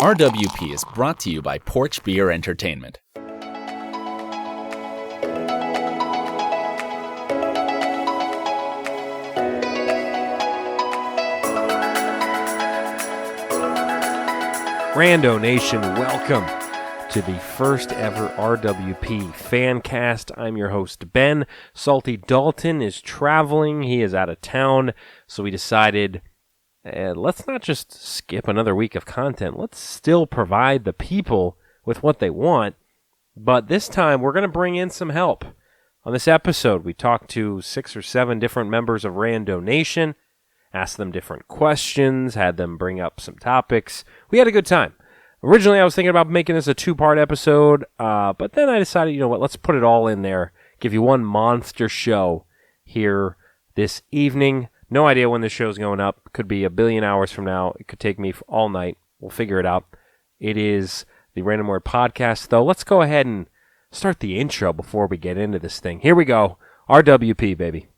RWP is brought to you by Porch Beer Entertainment. Rando Nation, welcome to the first ever RWP FanCast. I'm your host, Ben. Salty Dalton is traveling. He is out of town, so we decided, let's not just skip another week of content. Let's still provide the people with what they want, but this time we're going to bring in some help. On this episode, we talked to 6 or 7 different members of Rando Nation, asked them different questions, had them bring up some topics. We had a good time. Originally, I was thinking about making this a 2-part episode, but then I decided, you know what, let's put it all in there, give you one monster show here this evening. No idea when this show's going up. Could be a billion hours from now. It could take me all night. We'll figure it out. It is the Random Word Podcast, though. Let's go ahead and start the intro before we get into this thing. Here we go. RWP, baby.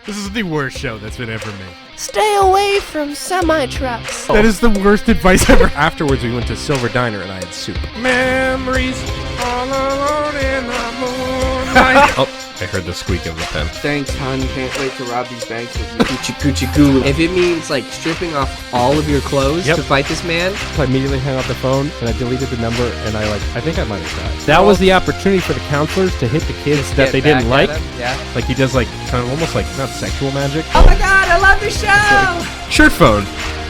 This is the worst show that's been ever made. Stay away from semi-trucks. That is the worst advice ever. Afterwards, we went to Silver Diner and I had soup. Memories all alone in the moonlight. Oh, I heard the squeak of the pen. Thanks, hon. Can't wait to rob these banks with you. Coochie coochie goo. If it means, like, stripping off all of your clothes to fight this man. I immediately hung up the phone and I deleted the number and I think I might have died. That was the opportunity for the counselors to hit the kids that they didn't like. Yeah. Like he does, like, kind of almost like, not sexual magic. Oh my god, I love your show! Shirt phone.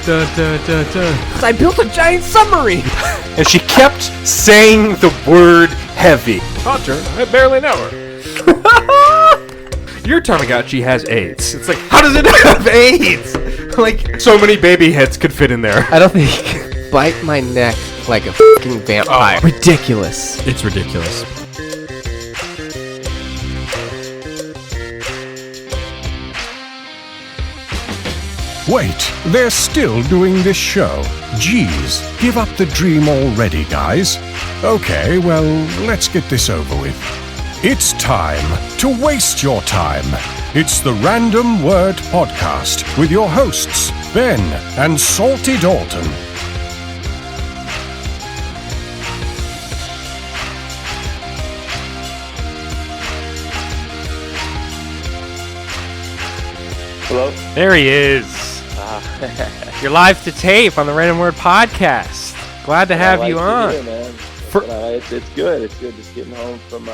Da, da, da, da. I built a giant submarine! And she kept saying the word heavy. Hunter, I barely know her. Your Tamagotchi has AIDS. It's like, how does it have AIDS? Like, so many baby heads could fit in there. I don't think. Bite my neck like a fucking vampire. Ridiculous. It's ridiculous. Wait, they're still doing this show. Jeez, give up the dream already, guys. Okay, well, let's get this over with. It's time to waste your time. It's the Random Word Podcast with your hosts, Ben and Salty Dalton. Hello? There he is. You're live to tape on the Random Word Podcast. Glad to have you on. Here, man. It's good. It's good just getting home from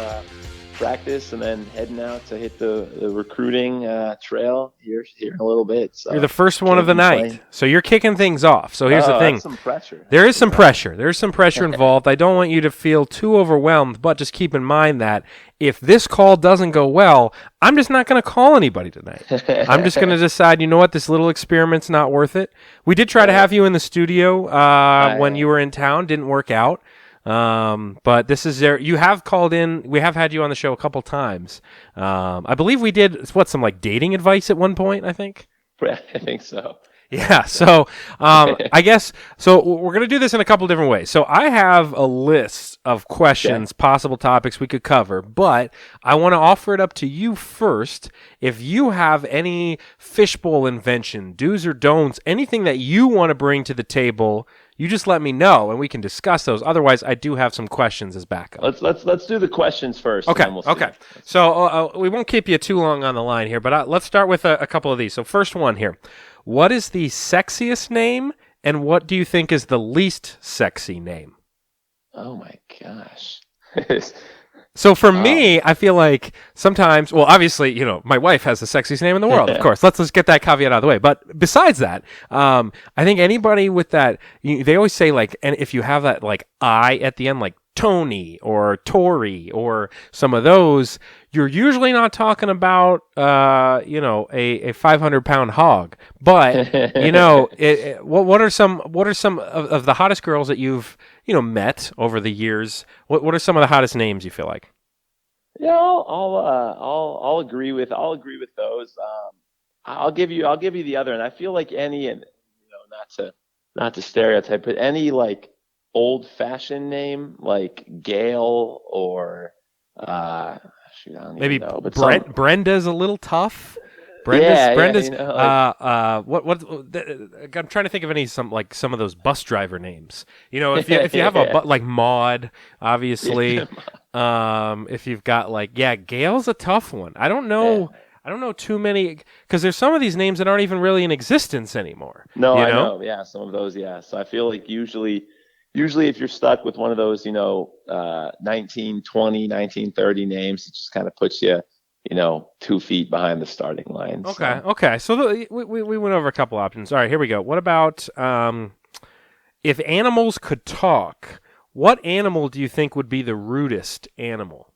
practice and then heading out to hit the recruiting trail here in a little bit. So you're the first one of the night, so you're kicking things off. So here's the thing. That's some pressure. There is some pressure. There's some pressure involved. I don't want you to feel too overwhelmed, but just keep in mind that if this call doesn't go well, I'm just not going to call anybody tonight. I'm just going to decide, you know what, this little experiment's not worth it. We did try to have you in the studio when you were in town. Didn't work out. But this is you have called in. We have had you on the show a couple times. I believe we did some like dating advice at one point, I think. I think so. Yeah. So, I guess, so we're going to do this in a couple different ways. So I have a list of questions, possible topics we could cover, but I want to offer it up to you first. If you have any fishbowl invention, do's or don'ts, anything that you want to bring to the table, you just let me know, and we can discuss those. Otherwise, I do have some questions as backup. Let's do the questions first. Okay. And then we'll okay. So we won't keep you too long on the line here, but let's start with a couple of these. So first one here: what is the sexiest name, and what do you think is the least sexy name? Oh my gosh. So for me, I feel like sometimes, well, obviously, you know, my wife has the sexiest name in the world, of course. Let's just get that caveat out of the way. But besides that, I think anybody with that, they always say, like, and if you have that, like, I at the end, like Tony or Tori or some of those, you're usually not talking about, a 500-pound hog. But, you know, what are some of the hottest girls that you've, met over the years? What are some of the hottest names you feel like? Yeah, I'll agree with those. I'll give you the other, and I feel like any, and not to stereotype, but any like old-fashioned name like Gail or Shoot, I don't Maybe even know. But Brenda's a little tough. Brenda's. You know, I'm trying to think of some of those bus driver names. You know, if you have like Maud, obviously. If you've got Gail's a tough one. I don't know. Yeah. I don't know too many because there's some of these names that aren't even really in existence anymore. No, I know. Yeah, some of those. Yeah. So I feel like usually if you're stuck with one of those, 1920, 1930 names, it just kind of puts you, 2 feet behind the starting line. Okay. So we went over a couple options. All right, here we go. What about if animals could talk? What animal do you think would be the rudest animal?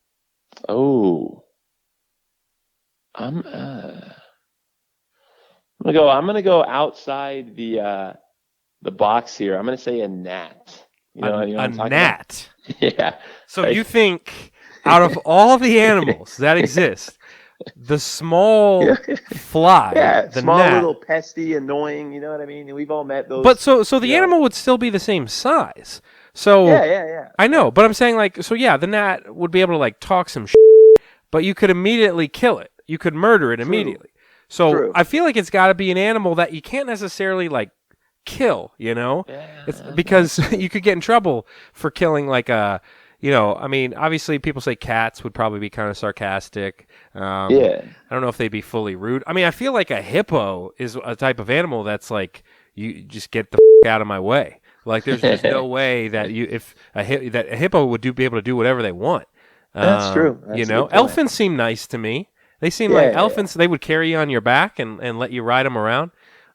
Oh, I'm gonna go outside the box here. I'm gonna say a gnat. A gnat. Yeah. So you think out of all the animals that exist, the small fly, the small gnat, little pesty, annoying. You know what I mean? We've all met those. But so the animal would still be the same size. So yeah. I know, but I'm saying the gnat would be able to talk some but you could immediately kill it. You could murder it immediately. So I feel like it's got to be an animal that you can't necessarily kill, It's because you could get in trouble for killing obviously people say cats would probably be kind of sarcastic. I don't know if they'd be fully rude. I mean, I feel like a hippo is a type of animal that's you just get the out of my way. There's just no way that a hippo would be able to do whatever they want. That's true. That's elephants seem nice to me. They seem like elephants. They would carry you on your back and let you ride them around.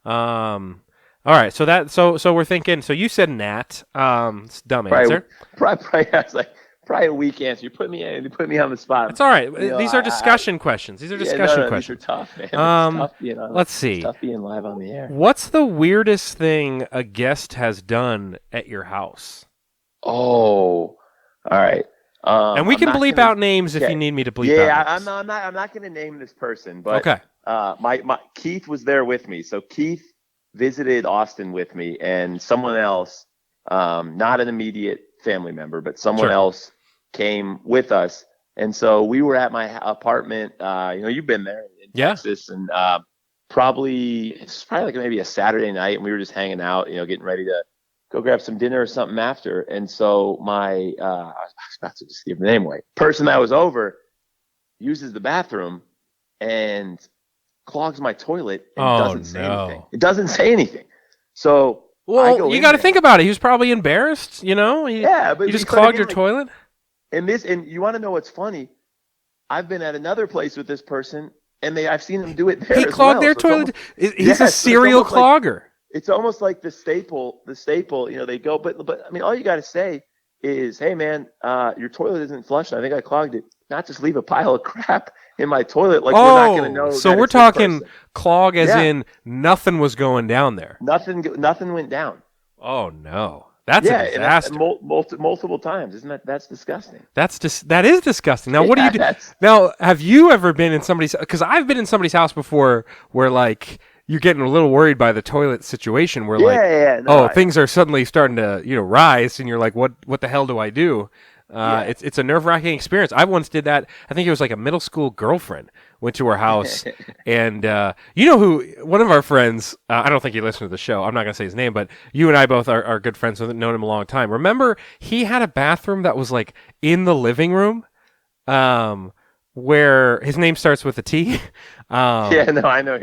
All right, so we're thinking. So you said gnat. It's a dumb answer. Probably, I was probably a weak answer. You put me on the spot. It's all right. These are discussion questions. These are discussion questions. These are tough, man. It's tough, let's see. It's tough being live on the air. What's the weirdest thing a guest has done at your house? Oh, all right. And we can bleep out names if you need me to bleep out. Yeah, I'm not going to name this person, but okay. My Keith was there with me. So Keith visited Austin with me, and someone else, not an immediate family member, but someone else came with us. And so we were at my apartment. You've been there in Texas, and it's probably maybe a Saturday night, and we were just hanging out, getting ready to go grab some dinner or something after. And so I was about to just give the name away. Person that was over uses the bathroom and clogs my toilet and doesn't say anything. It doesn't say anything. So you got to think about it. He was probably embarrassed, He just clogged your toilet. And you want to know what's funny? I've been at another place with this person, and I've seen him do it there. He clogged their toilet. He's a serial clogger. It's almost like the staple, they go, but I mean, all you got to say is, hey man, your toilet isn't flushed. I think I clogged it. Not just leave a pile of crap in my toilet. We're not going to know. So we're talking clog as in nothing was going down there. Nothing went down. Oh no. That's a disaster. Multiple times. Isn't that's disgusting? That is disgusting. Now, what do you do? Now, have you ever been in somebody's, because I've been in somebody's house before where you're getting a little worried by the toilet situation where things are suddenly starting to, rise and you're like, what the hell do I do? It's a nerve-wracking experience. I once did that. I think it was a middle school girlfriend went to her house and one of our friends, I don't think he listened to the show. I'm not going to say his name, but you and I both are good friends with him, known him a long time. Remember, he had a bathroom that was in the living room, where his name starts with a T. I know.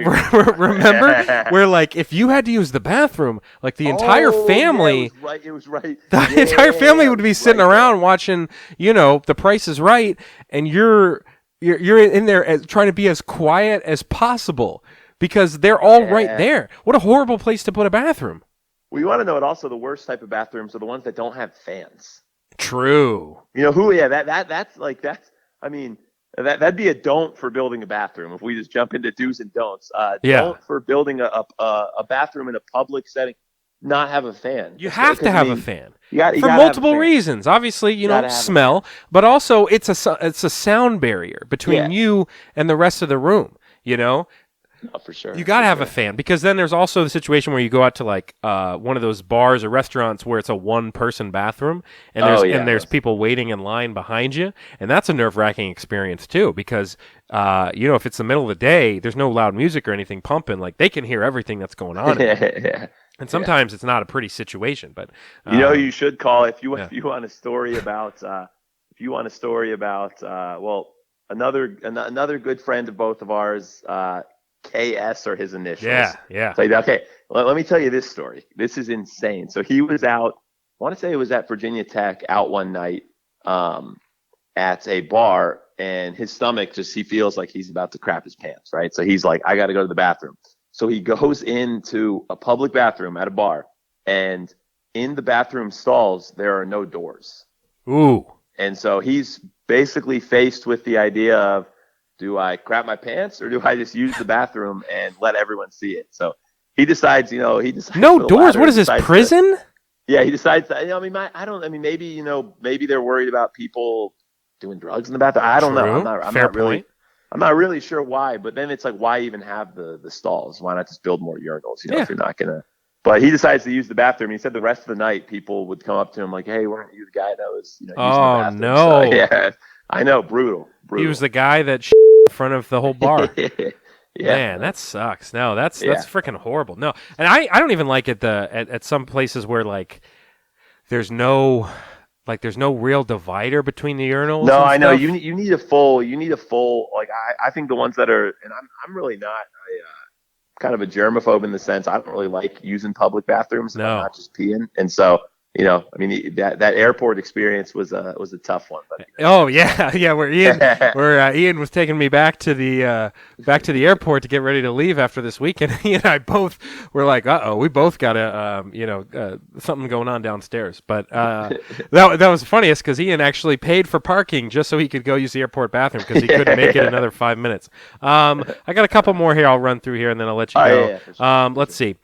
Remember where if you had to use the bathroom, the entire family, it was right. The entire family would be sitting around watching, The Price is Right, and you're in there trying to be as quiet as possible because they're all right there. What a horrible place to put a bathroom. Well, you want to know what? Also, the worst type of bathrooms are the ones that don't have fans. True. That's. I mean. That'd be a don't for building a bathroom if we just jump into do's and don'ts. Don't for building a bathroom in a public setting, not have a fan. You have to have a fan for multiple reasons. Obviously, smell, but also it's a sound barrier between you and the rest of the room. Oh, for sure. You got to have a fan, because then there's also the situation where you go out to like one of those bars or restaurants where it's a one-person bathroom, and there's people waiting in line behind you, and that's a nerve-wracking experience too, because if it's the middle of the day, there's no loud music or anything pumping, like they can hear everything that's going on. And sometimes it's not a pretty situation, but you should call if you want a story about another good friend of both of ours. KS are his initials. Yeah. So, okay, let me tell you this story. This is insane. So he was out, I want to say it was at Virginia Tech, out one night at a bar, and his stomach he feels like he's about to crap his pants, right? So he's like, I got to go to the bathroom. So he goes into a public bathroom at a bar, and in the bathroom stalls, there are no doors. Ooh. And so he's basically faced with the idea of, do I crap my pants or do I just use the bathroom and let everyone see it? So he decides, no doors. What is this, prison? He decides that, maybe they're worried about people doing drugs in the bathroom. I don't know. I'm not really sure why, but then it's like, why even have the stalls? Why not just build more urinals? If you're not going to. But he decides to use the bathroom. He said the rest of the night, people would come up to him like, "Hey, weren't you the guy that was using the bathroom?" No! So, yeah, I know, brutal. He was the guy that in front of the whole bar. Man, that sucks. No, that's freaking horrible. No, and I don't even like it at some places where like there's no real divider between the urinals. No, I know you need a full like I think the ones that are, and I'm really not kind of a germaphobe in the sense I don't really like using public bathrooms. No. I'm not just peeing. And so, that airport experience was a tough one. But, Oh yeah, where Ian was taking me back to the airport to get ready to leave after this weekend. He and I both were like, we both got something going on downstairs. But that was funniest because Ian actually paid for parking just so he could go use the airport bathroom because he couldn't make it another 5 minutes. I got a couple more here. I'll run through here and then I'll let you go. Yeah, sure. Let's see.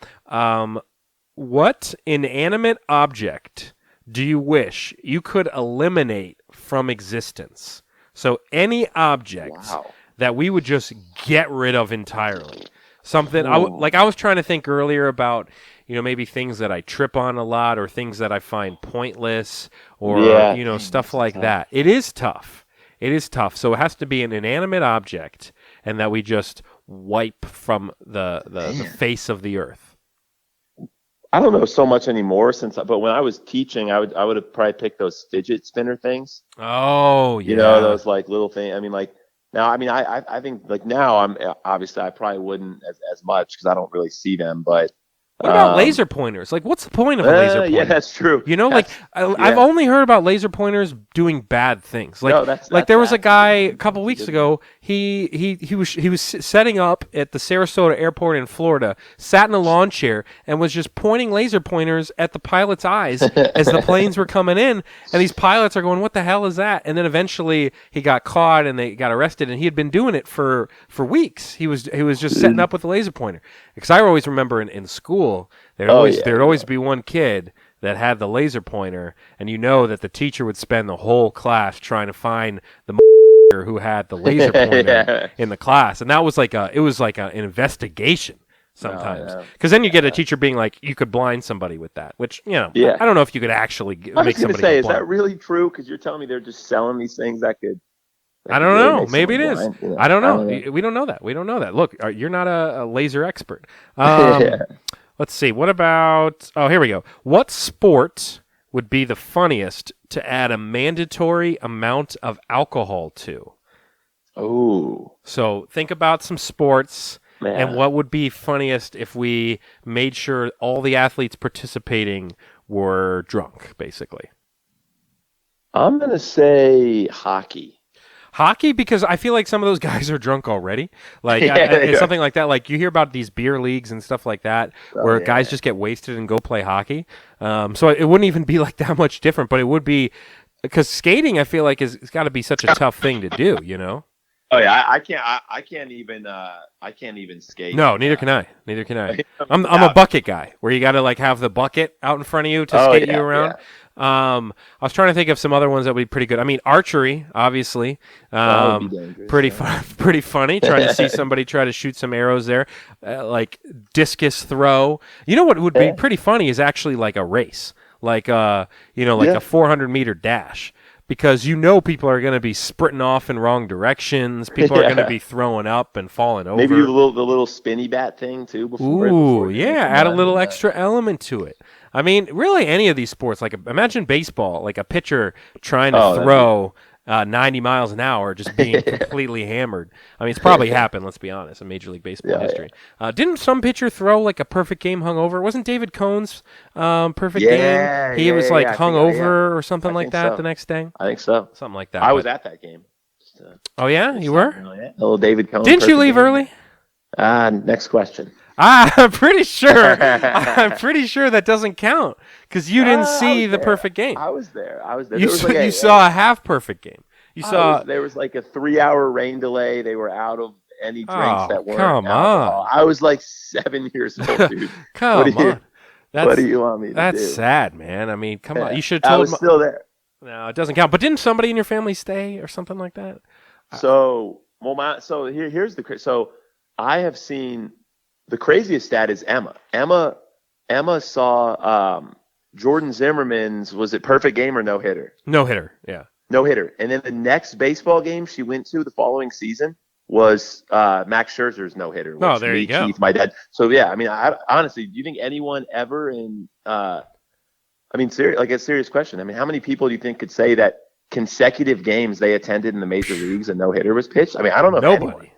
What inanimate object do you wish you could eliminate from existence? So any object that we would just get rid of entirely. Something I was trying to think earlier about, maybe things that I trip on a lot or things that I find pointless or stuff like that. It is tough. So it has to be an inanimate object and that we just wipe from the face of the earth. I don't know so much anymore but when I was teaching, I would have probably picked those fidget spinner things. Oh, yeah. Those like little things. I think like now I probably wouldn't as much because I don't really see them, but. What about laser pointers? Like, what's the point of a laser pointer? Yeah, that's true. I've only heard about laser pointers doing bad things. Like, there was a guy a couple weeks ago. He was setting up at the Sarasota airport in Florida, sat in a lawn chair, and was just pointing laser pointers at the pilot's eyes as the planes were coming in. And these pilots are going, "What the hell is that?" And then eventually he got caught and they got arrested. And he had been doing it for weeks. He was just setting up with a laser pointer. Because I always remember in school. There'd always be one kid that had the laser pointer, and that the teacher would spend the whole class trying to find the who had the laser pointer in the class, and that was like an investigation sometimes. Because then you get a teacher being like, you could blind somebody with that, which I don't know if you could actually make somebody say, is that really true? Because you're telling me they're just selling these things that could. I don't know. Maybe it is. I don't know. We don't know that. Look, you're not a laser expert. Let's see. What about... Oh, here we go. What sport would be the funniest to add a mandatory amount of alcohol to? Oh. So think about some sports and what would be funniest if we made sure all the athletes participating were drunk, basically. I'm going to say hockey. Hockey, because I feel like some of those guys are drunk already. Like something like that. Like you hear about these beer leagues and stuff like that, where guys just get wasted and go play hockey. So it wouldn't even be like that much different, but it would be because skating. I feel like it's got to be such a tough thing to do. Oh yeah, I can't even skate. No, neither can I. I'm a bucket guy, where you got to like have the bucket out in front of you to skate you around. I was trying to think of some other ones that would be pretty good. I mean, archery, obviously. That would be dangerous, Pretty funny. Trying to see somebody try to shoot some arrows there, like discus throw. You know what would be pretty funny is actually like a race, like a 400-meter dash. Because people are going to be sprinting off in wrong directions. People are going to be throwing up and falling over. Maybe the little spinny bat thing too. Before add a little extra element to it. I mean, really, any of these sports. Like, imagine baseball, like a pitcher trying to throw 90 miles an hour, just being completely hammered. I mean, it's probably happened. Let's be honest, in Major League Baseball history. Didn't some pitcher throw like a perfect game hungover? Wasn't David Cohn's perfect game? He was like hungover or something like that the next day. I think so. Something like that. I was at that game. Oh yeah, you were? Little David Cohn. Didn't you leave early? Next question. I'm pretty sure that doesn't count because you didn't see the perfect game. I was there. You saw a half perfect game. There was like a 3-hour rain delay. They were out of any drinks that weren't come alcohol. on. I was like 7 years old, dude. Come on. What do you want me to do? That's sad, man. I mean, come on. You should have told I was still there. No, it doesn't count. But didn't somebody in your family stay or something like that? So I have seen the craziest stat is Emma. Emma saw Jordan Zimmerman's, was it perfect game or no hitter? No hitter, yeah. No hitter. And then the next baseball game she went to the following season was Max Scherzer's no hitter. Oh, there you go. Keith, my dad. So yeah, I mean, honestly, do you think anyone ever in a serious question? I mean, how many people do you think could say that consecutive games they attended in the major leagues and no hitter was pitched? I mean, I don't know. Nobody.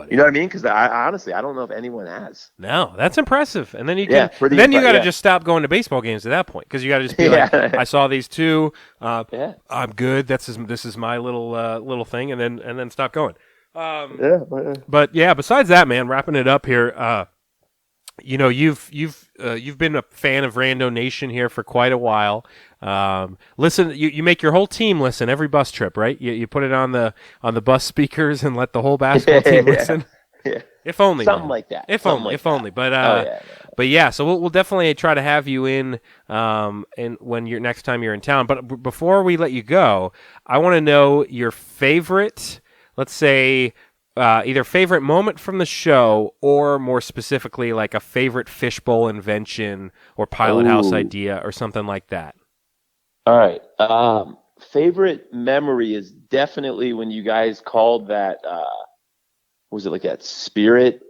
You know what I mean? Because I honestly don't know if anyone has. No, that's impressive. And then you got to just stop going to baseball games at that point because you got to just be like, I saw these two. I'm good. This is my little thing, and then stop going. But yeah, besides that, man, wrapping it up here. You've been a fan of Rando Nation here for quite a while. Listen, you make your whole team listen every bus trip, right? You put it on the bus speakers and let the whole basketball team listen. Yeah. If only something like that. If only. But yeah, so we'll definitely try to have you in when you're next time you're in town. But before we let you go, I want to know your favorite, let's say, either favorite moment from the show or more specifically like a favorite fishbowl invention or pilot house idea or something like that. All right. Favorite memory is definitely when you guys called that, was it like that spirit?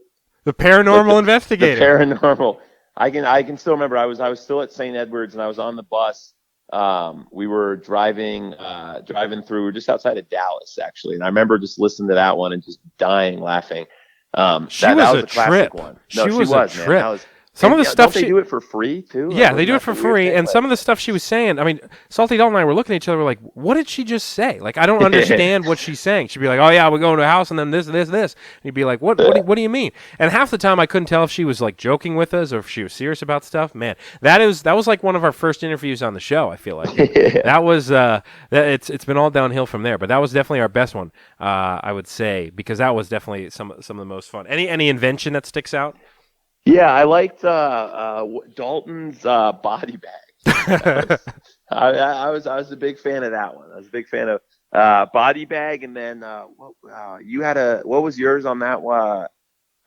The paranormal investigator. The paranormal. I can still remember I was still at St. Edward's and I was on the bus. We were driving through, we were just outside of Dallas actually, and I remember just listening to that one and just dying laughing. That was a classic one. No, she was a trip. Man. Some of the stuff they do it for free too. Yeah, they do it for free, and some of the stuff she was saying. I mean, Salty Dalton and I were looking at each other, we're like, "What did she just say?" Like, I don't understand what she's saying. She'd be like, "Oh yeah, we're going to a house, and then this, and you'd be like, "What do you mean?" And half the time, I couldn't tell if she was like joking with us or if she was serious about stuff. Man, that was like one of our first interviews on the show. I feel like that was it's been all downhill from there, but that was definitely our best one, I would say, because that was definitely some of the most fun. Any invention that sticks out? Yeah, I liked Dalton's body bag. I was a big fan of that one. I was a big fan of body bag, and then you had what was yours on that one?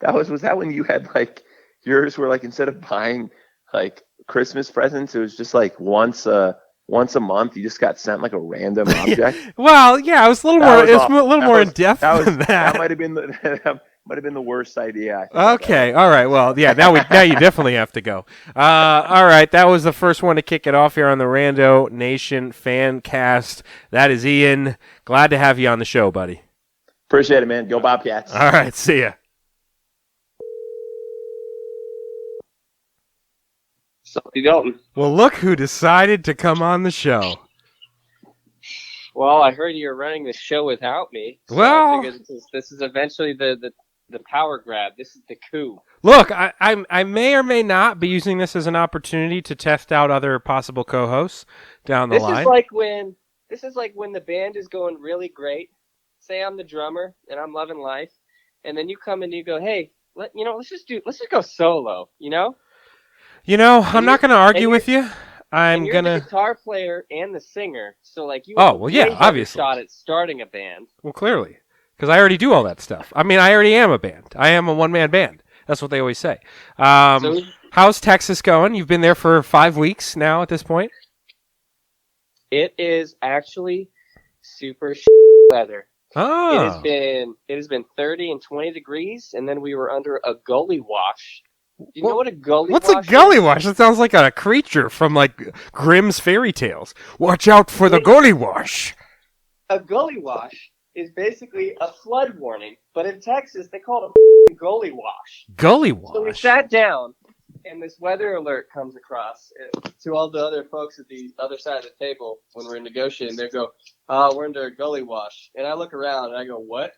Was that when you had like yours were like instead of buying like Christmas presents, it was just like once a month you just got sent like a random object. Well, yeah, it was a little more in depth than that. That might have been the worst idea. Okay, all right. Well, yeah, now you definitely have to go. All right, that was the first one to kick it off here on the Rando Nation FanCast. That is Ian. Glad to have you on the show, buddy. Appreciate it, man. Go Bobcats. All right, see ya. Salty Dalton. Well, look who decided to come on the show. Well, I heard you were running the show without me. So well, I figured this is eventually the power grab. This is the coup. Look, I may or may not be using this as an opportunity to test out other possible co-hosts down the line. This is like when the band is going really great. Say I'm the drummer and I'm loving life, and then you come and you go, hey, let's just go solo. I'm not going to argue with you. And you're the guitar player and the singer, so like you. Oh well, yeah, obviously. Shot at starting a band. Well, clearly, because I already do all that stuff. I mean, I already am a band. I am a one-man band. That's what they always say. How's Texas going? You've been there for 5 weeks now at this point. It is actually super weather. Oh. It has been 30 and 20 degrees, and then we were under a gully wash. Do you know what a gully wash is? What's a gully wash? That sounds like a creature from like Grimm's fairy tales. Watch out for the gully wash. A gully wash is basically a flood warning, but in Texas they call it a gully wash. Gully wash. So we sat down, and this weather alert comes across to all the other folks at the other side of the table when we're negotiating. They go, we're under a gully wash. And I look around and I go, what?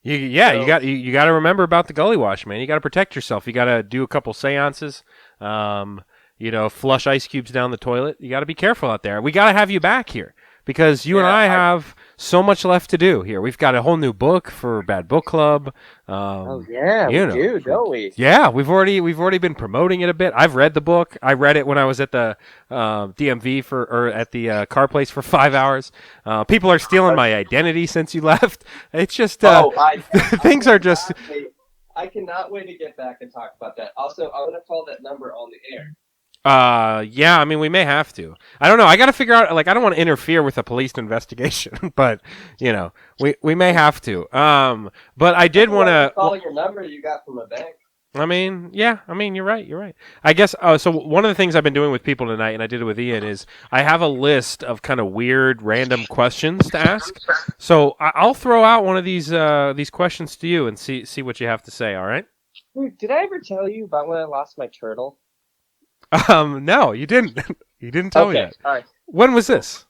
You got to remember about the gully wash, man. You got to protect yourself. You got to do a couple seances. Flush ice cubes down the toilet. You got to be careful out there. We got to have you back here because you and I have so much left to do here. We've got a whole new book for Bad Book Club. We do, don't we? Yeah, we've already been promoting it a bit. I've read the book. I read it when I was at the DMV at the car place for 5 hours. People are stealing my identity since you left. It's just things are just. I cannot wait to get back and talk about that. Also, I'm gonna call that number on the air. Yeah, I mean, we may have to. I don't know. I got to figure out, I don't want to interfere with a police investigation, but, we may have to. But I did want to... Call your number you got from a bank. I mean, you're right. I guess, so one of the things I've been doing with people tonight, and I did it with Ian, is I have a list of kind of weird, random questions to ask. So I'll throw out one of these questions to you and see what you have to say, all right? Did I ever tell you about when I lost my turtle? No, you didn't. You didn't tell me that. All right. When was this?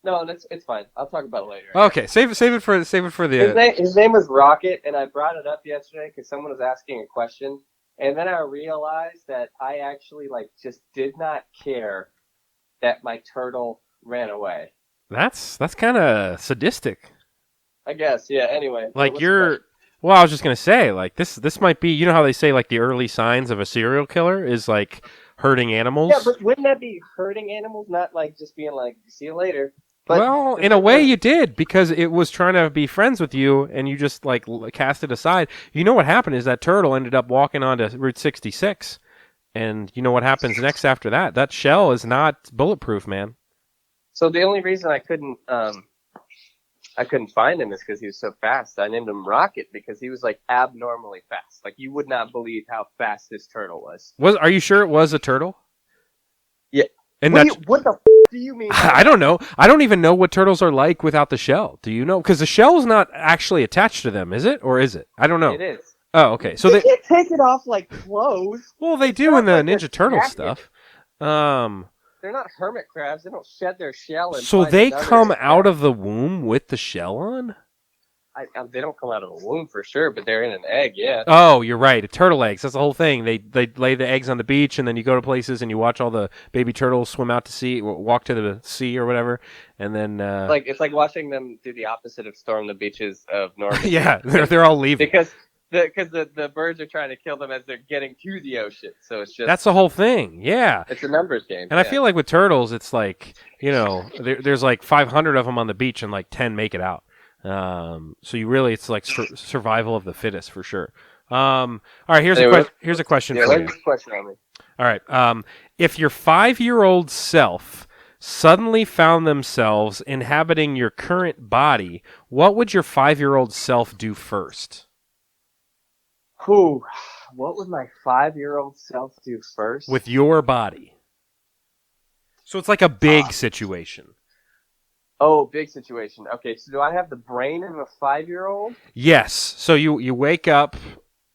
No, it's fine. I'll talk about it later. Okay, save it for the. His name was Rocket, and I brought it up yesterday because someone was asking a question, and then I realized that I actually just did not care that my turtle ran away. That's kind of sadistic. I guess, yeah. Anyway, well, I was just gonna say, this might be. You know how they say the early signs of a serial killer is hurting animals. Yeah, but wouldn't that be hurting animals, not just being see you later? But well, in a way you did, because it was trying to be friends with you, and you just cast it aside. You know what happened is that turtle ended up walking onto Route 66, and you know what happens next after that? That shell is not bulletproof, man. So the only reason I couldn't find him is because he was so fast. I named him Rocket because he was abnormally fast. You would not believe how fast this turtle was. Are you sure it was a turtle? Yeah. And what the do you mean? I don't know. I don't even know what turtles are like without the shell. Do you know? Because the shell's not actually attached to them, is it? Or is it? I don't know. It is. Oh, okay. So they can't take it off like clothes. Well, they do in the Ninja Turtle stuff. They're not hermit crabs. They don't shed their shell. So they come out of the womb with the shell on? They don't come out of the womb for sure, but they're in an egg, yeah. Oh, you're right. Turtle eggs. That's the whole thing. They lay the eggs on the beach, and then you go to places and you watch all the baby turtles swim out to sea, walk to the sea or whatever, and then it's like watching them do the opposite of storm the beaches of Normandy. Yeah, they're all leaving because the birds are trying to kill them as they're getting to the ocean. So it's just that's the whole thing. Yeah, it's a numbers game. And I feel like with turtles, it's there's 500 of them on the beach and 10 make it out. So it's survival of the fittest for sure. All right, here's a question for you. Question on me. All right, if your 5-year-old self suddenly found themselves inhabiting your current body, what would your 5-year-old self do first? What would my 5-year-old self do first? With your body. So it's like a big situation. Oh, big situation. Okay, so do I have the brain of a 5-year-old? Yes. So you wake up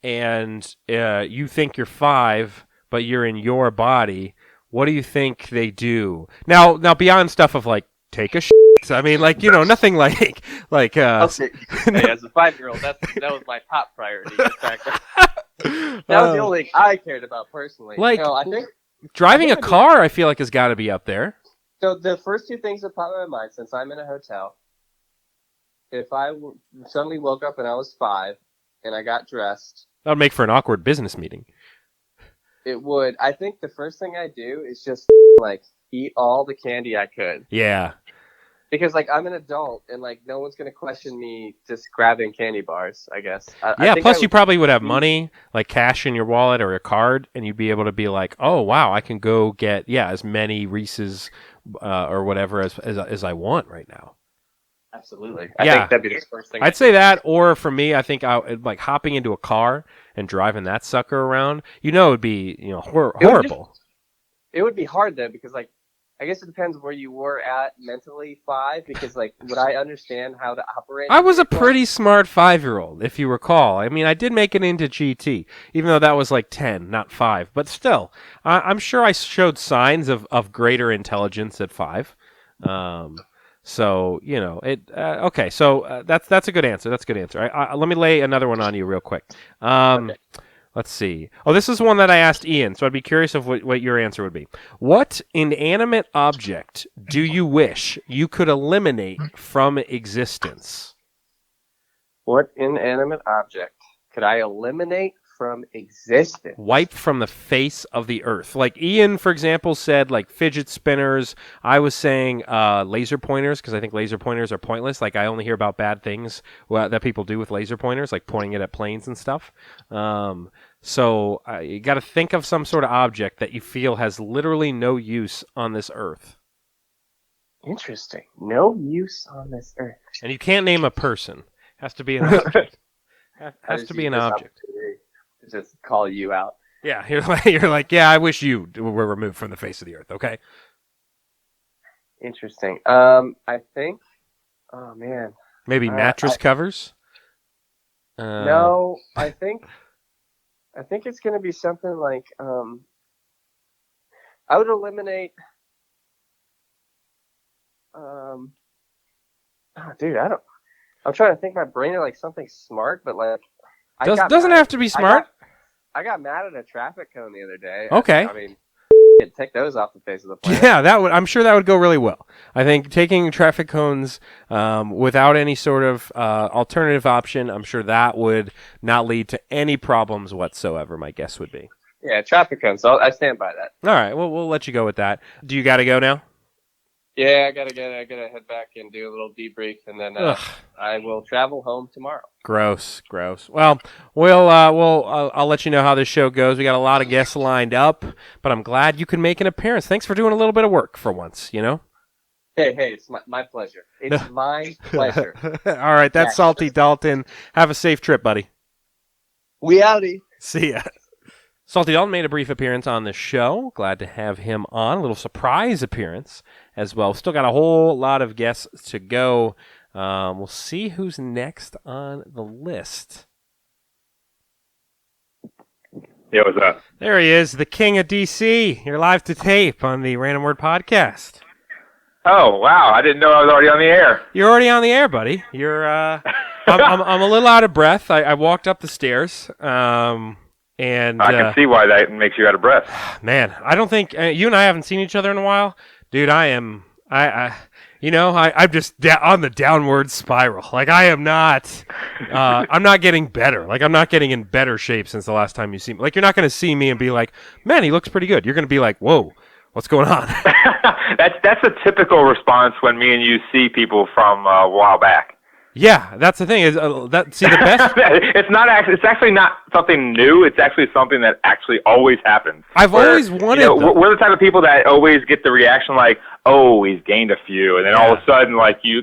and you think you're 5, but you're in your body. What do you think they do? Now beyond stuff of take a shit. I mean, nothing like. Okay. Hey, as a 5-year-old, that was my top priority. That was the only thing I cared about personally. I think driving a car, I feel has got to be up there. So the first two things that pop in my mind, since I'm in a hotel, if I suddenly woke up and I was 5 and I got dressed, that would make for an awkward business meeting. It would. I think the first thing I do is just like eat all the candy I could. Yeah. Because like I'm an adult and like no one's gonna question me just grabbing candy bars, I guess. Yeah, plus you probably would have money, like cash in your wallet or a card, and you'd be able to be like, oh wow, I can go get as many Reese's or whatever as I want right now. Absolutely. I think that'd be the first thing. I'd say that, or for me, I think like hopping into a car and driving that sucker around. It would be horrible. It would be hard though, because like I guess it depends where you were at mentally, 5, because like would I understand how to operate? I was a pretty smart 5-year-old, if you recall. I mean, I did make it into GT, even though that was like 10, not 5. But still, I'm sure I showed signs of greater intelligence at 5. So okay. So that's a good answer. That's a good answer. Let me lay another one on you real quick. Okay. Let's see. Oh, this is one that I asked Ian, so I'd be curious of what your answer would be. What inanimate object do you wish you could eliminate from existence? What inanimate object could I eliminate from existence? Wipe from the face of the earth. Like Ian, for example, said like fidget spinners. I was saying laser pointers, because I think laser pointers are pointless. Like I only hear about bad things that people do with laser pointers, like pointing it at planes and stuff. So you got to think of some sort of object that you feel has literally no use on this earth. Interesting. No use on this earth. And you can't name a person. Has to be an object. Has to be an object. Just call you out. Yeah, you're like, yeah, I wish you were removed from the face of the earth, okay? Interesting. I think, oh man. Maybe mattress covers? No, I think it's going to be something like, I would eliminate, I'm trying to think my brain of like something smart, but like, doesn't have to be smart. I got mad at a traffic cone the other day. Okay. I mean, take those off the face of the planet. Yeah, I'm sure that would go really well. I think taking traffic cones without any sort of alternative option, I'm sure that would not lead to any problems whatsoever, my guess would be. Yeah, traffic cones. So I stand by that. All right, well, we'll let you go with that. Do you got to go now? Yeah, I gotta head back and do a little debrief, and then I will travel home tomorrow. Gross. Well, I'll let you know how this show goes. We got a lot of guests lined up, but I'm glad you can make an appearance. Thanks for doing a little bit of work for once, Hey, it's my pleasure. It's my pleasure. All right, that's Salty Dalton. Have a safe trip, buddy. We outie. See ya. Salty Dalton made a brief appearance on the show. Glad to have him on. A little surprise appearance as well. Still got a whole lot of guests to go. We'll see who's next on the list. Yeah, what's up? There he is, the king of DC. You're live to tape on the Random Word Podcast. Oh, wow. I didn't know I was already on the air. You're already on the air, buddy. You're. I'm a little out of breath. I walked up the stairs. And I can see why that makes you out of breath. Man, I don't think you and I haven't seen each other in a while, dude. I'm just on the downward spiral. Like I am not, I'm not getting better. Like I'm not getting in better shape since the last time you see me. Like you're not going to see me and be like, man, he looks pretty good. You're going to be like, whoa, what's going on? That's a typical response when me and you see people from a while back. Yeah, that's the thing. Is the best? It's actually not something new. It's actually something that actually always happens. I've always wanted. We're the type of people that always get the reaction like, "Oh, he's gained a few," and then all of a sudden, like you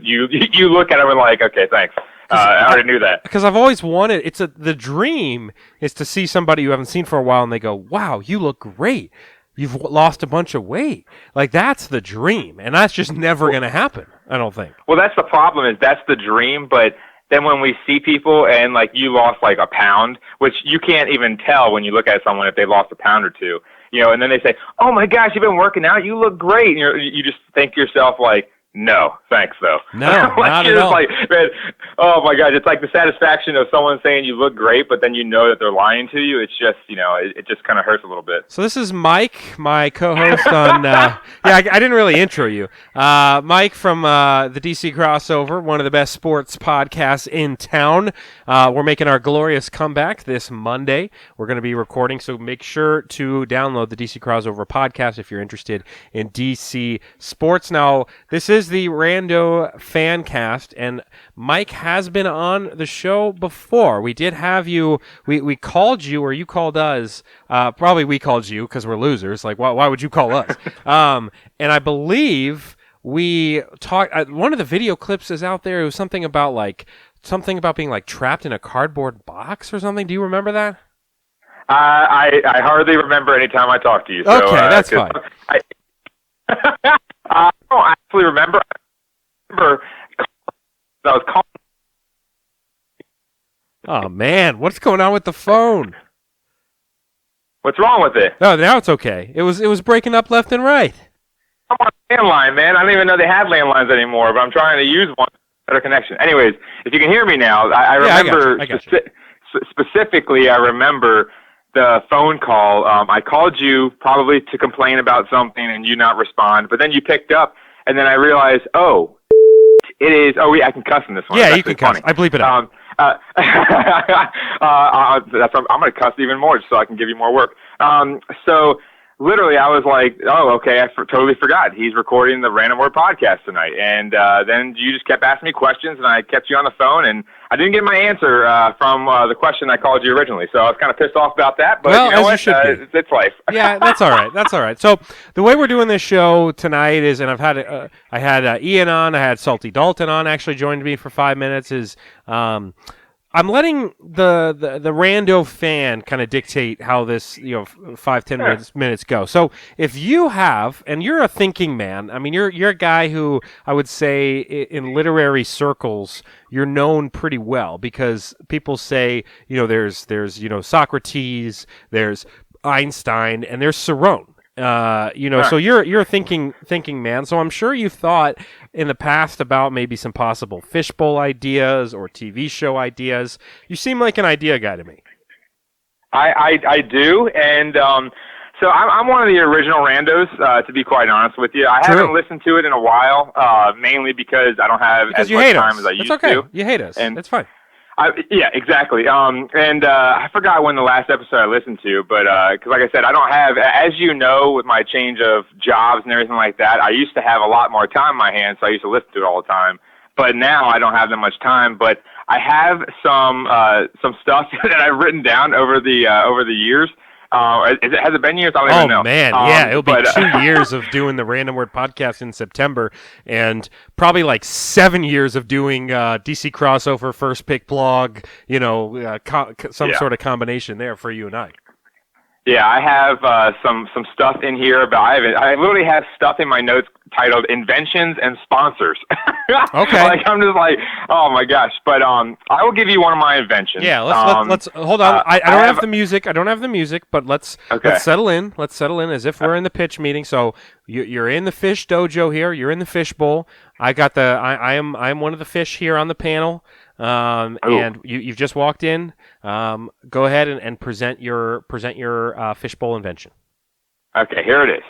look at him and like, "Okay, thanks." I already knew that. Because I've always wanted. The dream is to see somebody you haven't seen for a while, and they go, "Wow, you look great. You've lost a bunch of weight." Like that's the dream, and that's just never going to happen. I don't think. Well, that's the problem. Is that's the dream, but then when we see people and like you lost like a pound, which you can't even tell when you look at someone if they lost a pound or two, and then they say, "Oh my gosh, you've been working out. You look great," and you just think to yourself like, "No, Thanks, though. No, like, not at it's all. Like, man, oh my gosh, it's like the satisfaction of someone saying you look great, but then you know that they're lying to you. It's just, it just kind of hurts a little bit. So this is Mike, my co-host on. I didn't really intro you. Mike from the DC Crossover, one of the best sports podcasts in town. We're making our glorious comeback this Monday. We're going to be recording, so make sure to download the DC Crossover podcast if you're interested in DC sports. Now, this is the Rando FanCast, and Mike has been on the show before. We did have you. We called you, or you called us. Probably we called you because we're losers. Like, why would you call us? And I believe we talked. One of the video clips is out there. It was something about being like trapped in a cardboard box or something. Do you remember that? I hardly remember any time I talk to you. So, okay, that's fine. I don't actually remember. I was calling. Oh man, what's going on with the phone? What's wrong with it? Oh, now it's okay. It was breaking up left and right. I'm on a landline, man. I don't even know they have landlines anymore, but I'm trying to use one better connection. Anyways, if you can hear me now, I remember specifically. I remember the phone call. I called you probably to complain about something and you not respond, but then you picked up, and then I realized, it is. I can cuss in this one. Yeah, you can cuss. I bleep it out. I'm going to cuss even more just so I can give you more work. So literally I was like, okay, totally forgot. He's recording the Random Word podcast tonight. And then you just kept asking me questions, and I kept you on the phone, and I didn't get my answer from the question I called you originally. So I was kind of pissed off about that, but you know what? It's life. Yeah, that's all right. That's all right. So the way we're doing this show tonight is, and I had Ian on, I had Salty Dalton on, actually joined me for 5 minutes, is I'm letting the rando fan kind of dictate how this 5-10 minutes go. So if you have, and you're a thinking man, I mean you're a guy who I would say in literary circles you're known pretty well, because people say there's Socrates, there's Einstein, and there's Cerrone. So you're a thinking man. So I'm sure you've thought in the past about maybe some possible fishbowl ideas or TV show ideas. You seem like an idea guy to me. I do, and so I'm one of the original randos, to be quite honest with you. I haven't listened to it in a while, mainly because I don't have as much time as I used to. You hate us. And that's fine. Yeah, exactly. I forgot when the last episode I listened to, but because like I said, I don't have, as you know, with my change of jobs and everything like that, I used to have a lot more time in my hands, so I used to listen to it all the time. But now I don't have that much time. But I have some stuff that I've written down over the years. Has it been years? I don't even know. Oh, man, yeah. It'll be 2 years of doing the Random Word podcast in September, and probably like 7 years of doing DC Crossover, First Pick Blog, some sort of combination there for you and I. Yeah, I have some stuff in here, but I literally have stuff in my notes titled "Inventions and Sponsors." Okay. Like I'm just like, oh my gosh! But I will give you one of my inventions. Yeah, let's hold on. I don't have the music. I don't have the music, but let's settle in. Let's settle in as if we're in the pitch meeting. So you're in the fish dojo here. You're in the fish bowl. I am one of the fish here on the panel. And you've just walked in. Go ahead and present your fishbowl invention. Okay, here it is.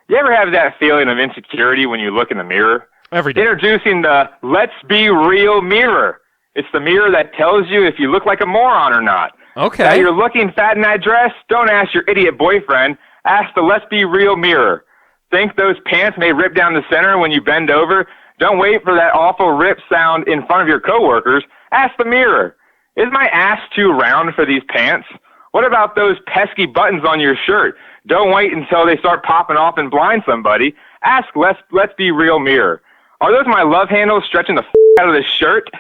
You ever have that feeling of insecurity when you look in the mirror? Every day. Introducing the Let's Be Real mirror. It's the mirror that tells you if you look like a moron or not. Okay. Now you're looking fat in that dress? Don't ask your idiot boyfriend. Ask the Let's Be Real mirror. Think those pants may rip down the center when you bend over? Don't wait for that awful rip sound in front of your coworkers. Ask the mirror. Is my ass too round for these pants? What about those pesky buttons on your shirt? Don't wait until they start popping off and blind somebody. Ask Let's Be Real mirror. Are those my love handles stretching the out of the shirt?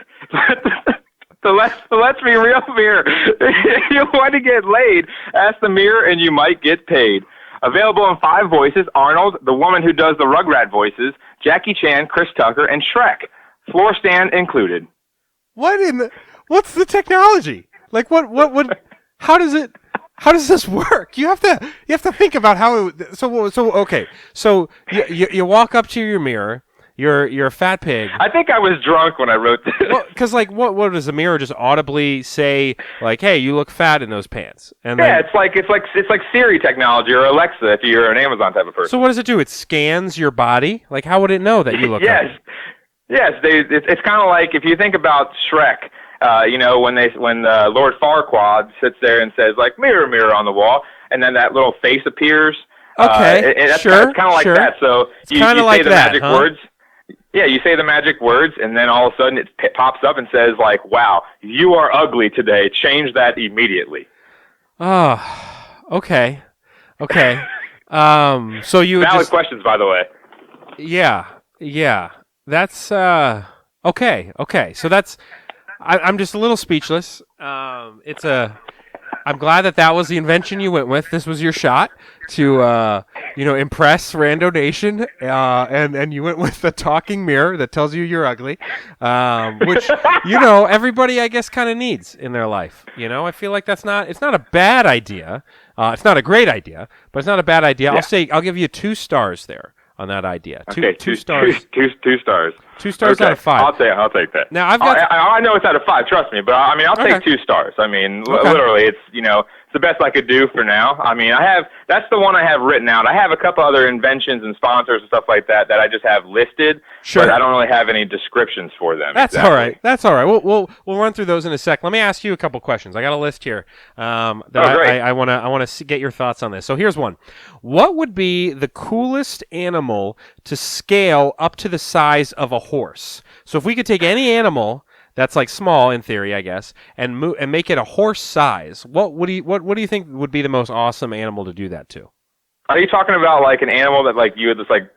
So let's be real mirror. If you want to get laid, ask the mirror and you might get paid. Available in 5 voices: Arnold, the woman who does the Rugrat voices, Jackie Chan, Chris Tucker, and Shrek. Floor stand included. What's the technology? Like how does this work? You have to think about how it, so okay. So you walk up to your mirror, you're a fat pig. I think I was drunk when I wrote this. Well, because like, what does the mirror just audibly say? Like, hey, you look fat in those pants. And yeah, then, it's like Siri technology or Alexa if you're an Amazon type of person. So what does it do? It scans your body. Like, how would it know that you look? Yes, ugly? yes. It's kind of like if you think about Shrek. When Lord Farquaad sits there and says like mirror, mirror on the wall, and then that little face appears. Okay, that's sure, kind of like that. So you like say the that, magic huh? words. Yeah, you say the magic words, and then all of a sudden it pops up and says like, "Wow, you are ugly today. Change that immediately." Oh, okay. So you would valid questions, by the way. Yeah. That's okay. So that's. I'm just a little speechless. I'm glad that was the invention you went with. This was your shot to, impress Rando Nation, and you went with the talking mirror that tells you you're ugly, which everybody I guess kind of needs in their life. I feel like it's not a bad idea. It's not a great idea, but it's not a bad idea. Yeah. I'll give you 2 stars there on that idea. Okay, two stars. 2 stars. 2 stars okay. out of 5. I'll take that. Now I've got. I know it's out of 5. Trust me, but I'll take 2 stars. I mean, literally, it's it's the best I could do for now. I mean, that's the one I have written out. I have a couple other inventions and sponsors and stuff like that I just have listed. Sure. But I don't really have any descriptions for them. That's exactly. all right. That's all right. We'll run through those in a sec. Let me ask you a couple questions. I got a list here that I want to get your thoughts on this. So here's one. What would be the coolest animal to scale up to the size of a horse? So if we could take any animal that's like small in theory, I guess, and make it a horse size, what do you think would be the most awesome animal to do that to? Are you talking about like an animal that like you would just like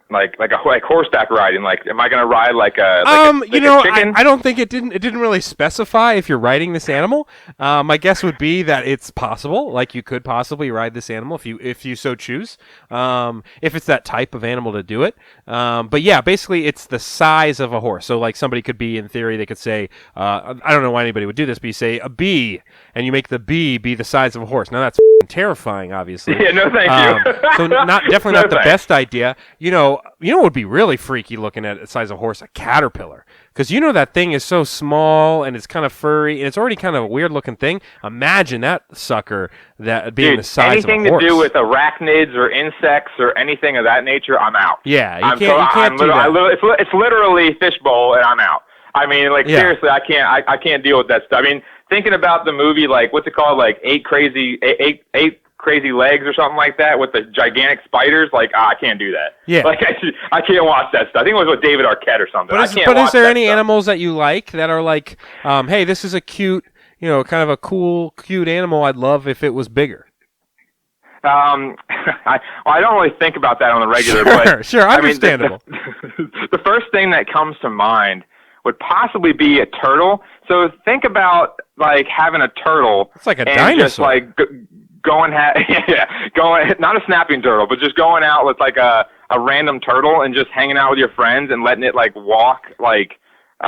horseback riding? Like, am I going to ride like a chicken? I don't think it didn't really specify if you're riding this animal. My guess would be that it's possible, like you could possibly ride this animal if you so choose. If it's that type of animal to do it. But yeah, basically it's the size of a horse. So like somebody could be, in theory, they could say, I don't know why anybody would do this, but you say a bee, and you make the bee be the size of a horse. Now that's terrifying, obviously. Yeah, no thank you. So definitely not the best idea. You know what would be really freaky looking at the size of a horse? A caterpillar. Because that thing is so small and it's kind of furry and it's already kind of a weird looking thing. Imagine that sucker being the size of a horse. Anything to do with arachnids or insects or anything of that nature, I'm out. Yeah, you can't do that. It's literally fishbowl and I'm out. I mean, seriously, I can't deal with that stuff. I mean, thinking about the movie, like what's it called, like eight crazy legs or something like that with the gigantic spiders. Like, I can't do that. Yeah, like I can't watch that stuff. I think it was with David Arquette or something. But is there any animals that you like that are like, hey, this is a cute, kind of a cool, cute animal. I'd love if it was bigger. I don't really think about that on the regular. Sure, understandable. I mean, the first thing that comes to mind would possibly be a turtle. So think about like having a turtle. It's like a dinosaur. Just like going not a snapping turtle, but just going out with like a random turtle and just hanging out with your friends and letting it like walk like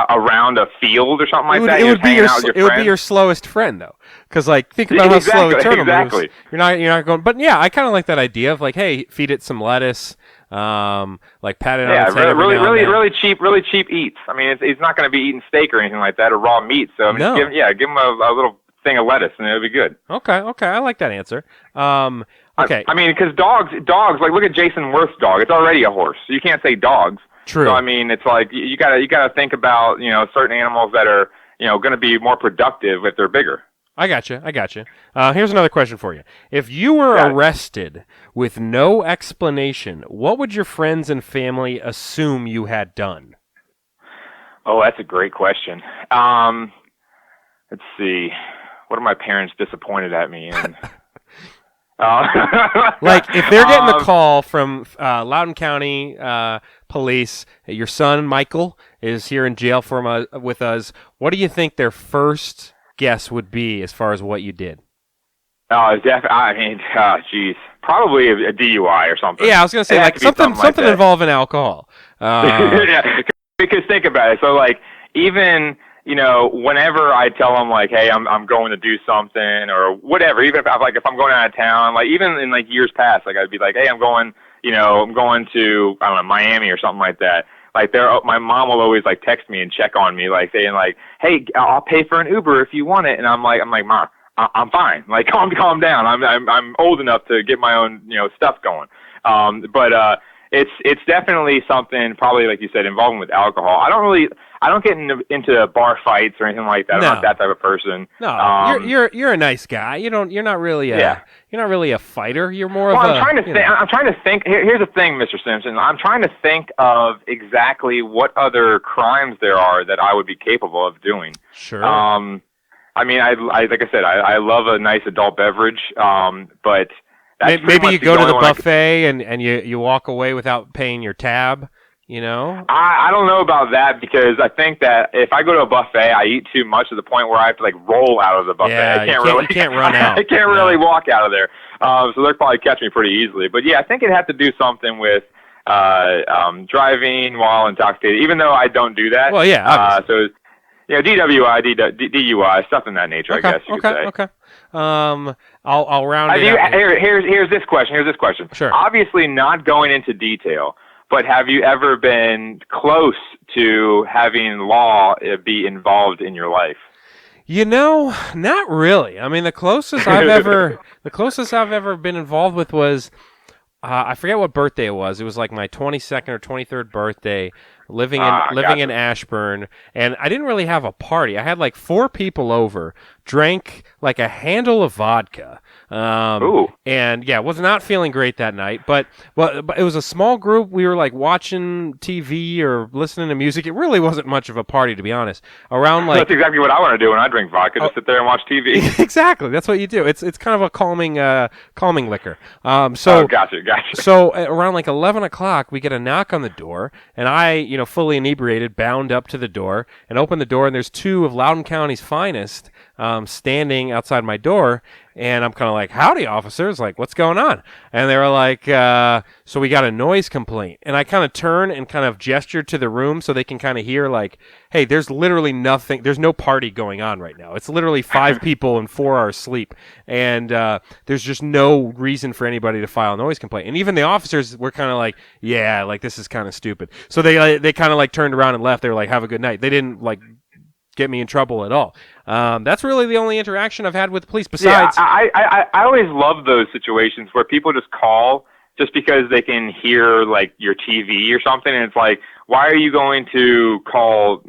around a field or something like that. It would be your slowest friend though, because like think about how slow a turtle moves. You're not going. But yeah, I kind of like that idea of like, hey, feed it some lettuce. Like pat it on its head really cheap eats. I mean, it's not going to be eating steak or anything like that or raw meat. So I mean, give him a little thing of lettuce and it'll be good. Okay, I like that answer. Okay. I mean, because dogs, like look at Jason Worth's dog. It's already a horse. So you can't say dogs. True. So I mean, it's like you gotta think about certain animals that are going to be more productive if they're bigger. I got you. Here's another question for you. If you were arrested with no explanation, what would your friends and family assume you had done? Oh, that's a great question. Let's see. What are my parents disappointed at me in? Like, if they're getting a call from Loudoun County Police, your son, Michael, is here in jail with us, what do you think their first guess would be as far as what you did? Oh, definitely. I mean, geez, probably a DUI or something. Yeah, I was gonna say like something involving alcohol. Yeah, because think about it. So like even whenever I tell them like, hey, I'm going to do something or whatever, even if I'm going out of town, like even in like years past, like I'd be like, hey, I'm going to I don't know, Miami or something like that. like my mom will always like text me and check on me, like saying like, "Hey, I'll pay for an Uber if you want it," and I'm like, "Mom, I'm fine. Like, calm down. I'm old enough to get my own stuff going." But it's definitely something, probably like you said, involving with alcohol. I don't get into bar fights or anything like that. I'm not that type of person. No, you're a nice guy. You're not really a fighter. You're more of a. I'm trying to think. Here's the thing, Mr. Simpson. I'm trying to think of exactly what other crimes there are that I would be capable of doing. Sure. I mean, I like I said, I love a nice adult beverage, but maybe you go to the buffet and you walk away without paying your tab. I don't know about that, because I think that if I go to a buffet, I eat too much to the point where I have to like roll out of the buffet. Yeah, you can't run out. I can't really walk out of there. So they'll probably catch me pretty easily. But yeah, I think it had to do something with driving while intoxicated, even though I don't do that. Well, yeah. So DWI, DUI, stuff in that nature, I guess you could say. Okay. I'll round it out. Here's this question. Sure. Obviously, not going into detail, but have you ever been close to having law be involved in your life? Not really. I mean, the closest I've ever been involved with was, I forget what birthday it was. It was like my 22nd or 23rd birthday, living in Ashburn, and I didn't really have a party. I had like 4 people over, drank like a handle of vodka. And yeah, was not feeling great that night, but it was a small group. We were like watching TV or listening to music. It really wasn't much of a party, to be honest. That's exactly what I want to do when I drink vodka, just sit there and watch TV. Exactly. That's what you do. It's kind of a calming liquor. Gotcha. So around like 11 o'clock, we get a knock on the door, and I, fully inebriated, bound up to the door, and open the door, and there's 2 of Loudoun County's finest standing outside my door. And I'm kind of like, "Howdy, officers, like, what's going on?" And they were like, "So we got a noise complaint." And I kind of turn and kind of gesture to the room so they can kind of hear, like, "Hey, there's literally nothing, there's no party going on right now. It's literally 5 people and 4 are asleep. And there's just no reason for anybody to file a noise complaint." And even the officers were kind of like, "Yeah, like, this is kind of stupid." So they kind of like turned around and left. They were like, "Have a good night." They didn't like get me in trouble at all. That's really the only interaction I've had with the police. Besides, I always love those situations where people just call just because they can hear like your TV or something, and it's like, why are you going to call,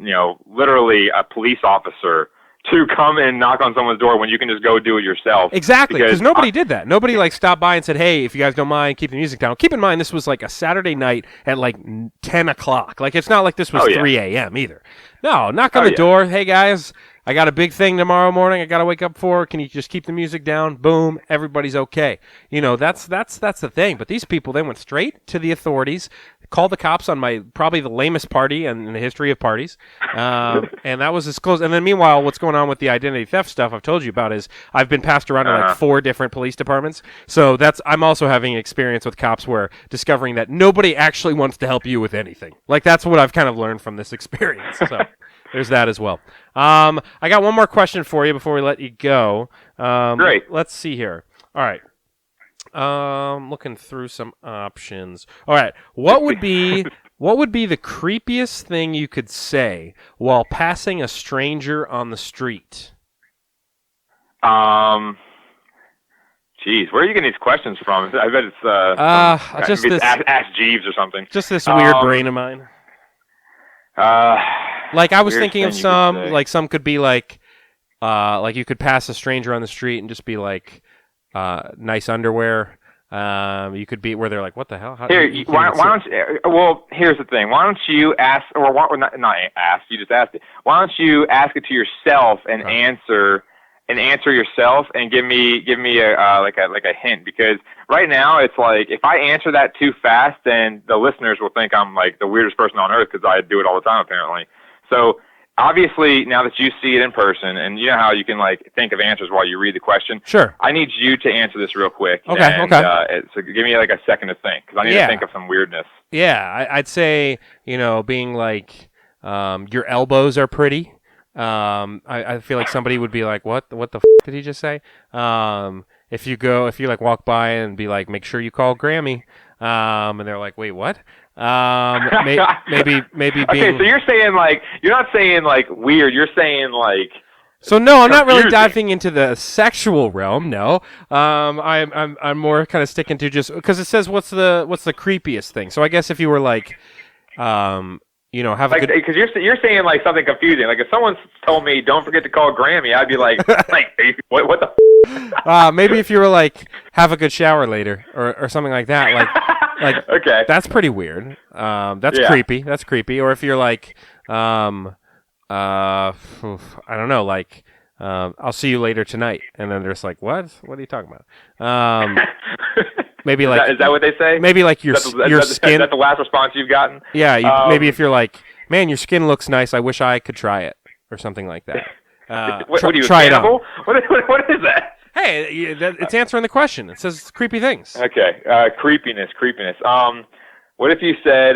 literally a police officer to come and knock on someone's door when you can just go do it yourself? Exactly, because nobody did that. Nobody like stopped by and said, "Hey, if you guys don't mind, keep the music down." Keep in mind, this was like a Saturday night at like 10 o'clock. Like, it's not like this was 3 a.m. either. No, knock on the door. "Hey, guys, I got a big thing tomorrow morning I got to wake up for. Can you just keep the music down?" Boom, everybody's okay. That's the thing. But these people, they went straight to the authorities, called the cops on probably the lamest party in the history of parties. And that was as close. And then meanwhile, what's going on with the identity theft stuff I've told you about is I've been passed around to like 4 different police departments. So I'm also having experience with cops where discovering that nobody actually wants to help you with anything. Like, that's what I've kind of learned from this experience. So there's that as well. I got one more question for you before we let you go. Great. Let's see here. All right. Looking through some options. All right. What would be the creepiest thing you could say while passing a stranger on the street? Geez, where are you getting these questions from? I bet it's just this, Ask Jeeves or something. Just this weird brain of mine. Like, I was thinking of some, like, some could be like you could pass a stranger on the street and just be like, nice underwear. You could be where they're like, "What the hell?" Why don't you? Well, here's the thing. Why don't you ask, or not ask? You just asked it. Why don't you ask it to yourself and answer yourself and give me a hint? Because right now it's like, if I answer that too fast, then the listeners will think I'm like the weirdest person on earth, because I do it all the time apparently. So obviously, now that you see it in person, and you know how you can like think of answers while you read the question. Sure. I need you to answer this real quick. Okay. So give me like a second to think, because I need to think of some weirdness. Yeah, I'd say, being like, your elbows are pretty. I feel like somebody would be like, what the f*** did he just say? If you like walk by and be like, "Make sure you call Grammy," and they're like, "Wait, what?" Maybe being... Okay, so you're saying like you're not saying like weird. You're saying like. So no, I'm not really confusing. diving into the sexual realm. No, I'm more kind of sticking to just because it says what's the creepiest thing. So I guess if you were like, have a good because you're saying like something confusing. Like if someone told me don't forget to call Grammy, I'd be like what the. Maybe if you were like have a good shower later or something like that. Like okay, that's pretty weird. That's creepy. That's creepy. Or if you're like I don't know, like, I'll see you later tonight, and then they're just like, what are you talking about? Maybe like, is that what they say? Maybe like your skin. Is that the last response you've gotten? Yeah, maybe if you're like, man, your skin looks nice, I wish I could try it, or something like that. What are you, try it on. What is that? Hey, it's answering the question. It says creepy things. Okay, creepiness. What if you said,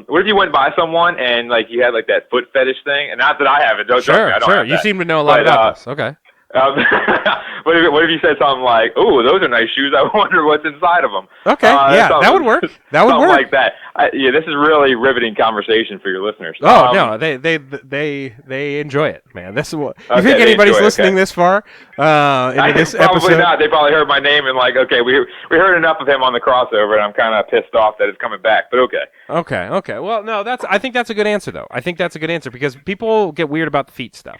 what if you went by someone and like you had like that foot fetish thing? And not that I have it. Don't sure, I don't sure. have You that. seem to know a lot about this. Okay. What if you said something like, "Oh, those are nice shoes. I wonder what's inside of them." Okay, that would work. That would work. Like that. This is really riveting conversation for your listeners. Oh no, they enjoy it, man. This is what. You Okay, think anybody's listening this far into this probably episode? Not. They probably heard my name and like, okay, we heard enough of him on the crossover, and I'm kind of pissed off that it's coming back. But okay. Okay. Well, no, I think that's a good answer though. I think that's a good answer because people get weird about the feet stuff.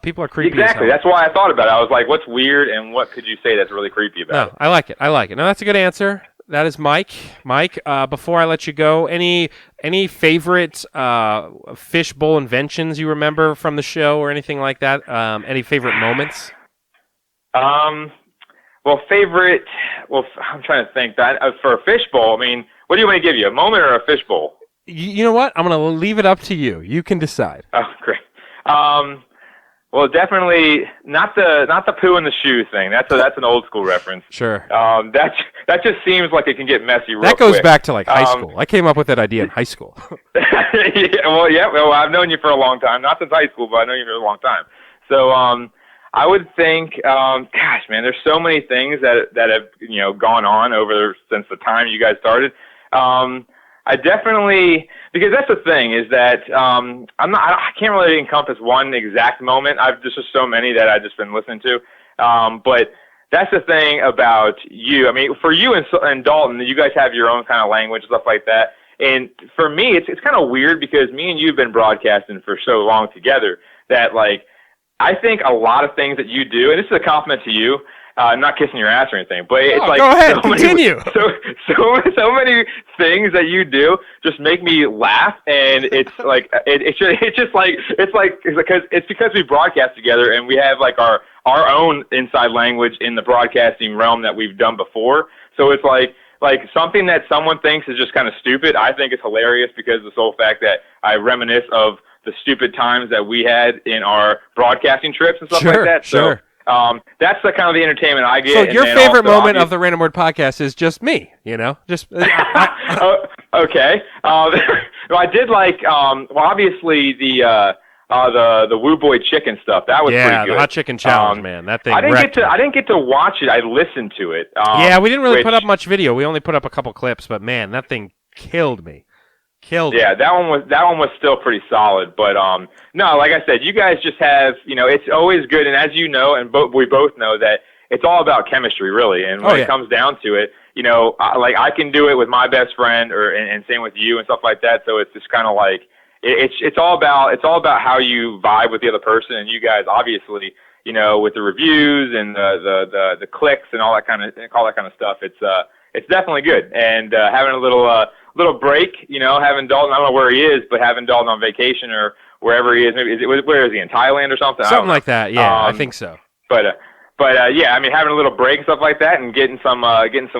People are creepy. Exactly. That's why I thought about it. I was like, what's weird and what could you say that's really creepy about it? I like it. No, that's a good answer. That is Mike. Mike, before I let you go, any favorite fishbowl inventions you remember from the show or anything like that? Any favorite moments? Favorite. Well, I'm trying to think. That for a fishbowl, I mean, what do you want to give you? A moment or a fishbowl? You know what? I'm going to leave it up to you. You can decide. Oh, great. Well, definitely not the poo in the shoe thing. That's an old school reference. Sure. That just seems like it can get messy real quick. That goes back to like high school. I came up with that idea in high school. Well, I've known you for a long time. Not since high school, but I know you for a long time. So, I would think, gosh, man, there's so many things that have gone on over since the time you guys started. I definitely, because that's the thing is that I can't really encompass one exact moment. There's just so many that I've just been listening to. But that's the thing about you. I mean, for you and Dalton, you guys have your own kind of language, stuff like that. And for me, it's kind of weird because me and you've been broadcasting for so long together that like I think a lot of things that you do, and this is a compliment to you. I'm not kissing your ass or anything, but it's like go ahead, continue. So many things that you do just make me laugh, and it's like it's because we broadcast together and we have like our own inside language in the broadcasting realm that we've done before. So it's like something that someone thinks is just kind of stupid. I think it's hilarious because of the sole fact that I reminisce of the stupid times that we had in our broadcasting trips and stuff like that. So, that's the kind of the entertainment I get. So your favorite moment of the Random Word podcast is just me, just. Okay. Well, I did like. Obviously the Woo Boy Chicken stuff. That was pretty good. Yeah, the hot chicken challenge, man. That thing. I didn't get to watch it. I listened to it. We didn't really put up much video. We only put up a couple clips, but man, that thing killed me. Yeah, that one was still pretty solid, but no, like I said, you guys just have, it's always good, and as you know, and we both know that it's all about chemistry, really, and when it comes down to it, like I can do it with my best friend, and same with you and stuff like that. So it's just kind of like it's all about how you vibe with the other person, and you guys obviously, with the reviews and the clicks and all that kind of stuff, it's definitely good, and having a little break, having Dalton, I don't know where he is, but having Dalton on vacation or wherever he is, where is he, in Thailand or something? Something like that, yeah, I think so. But yeah, I mean, having a little break and stuff like that and getting some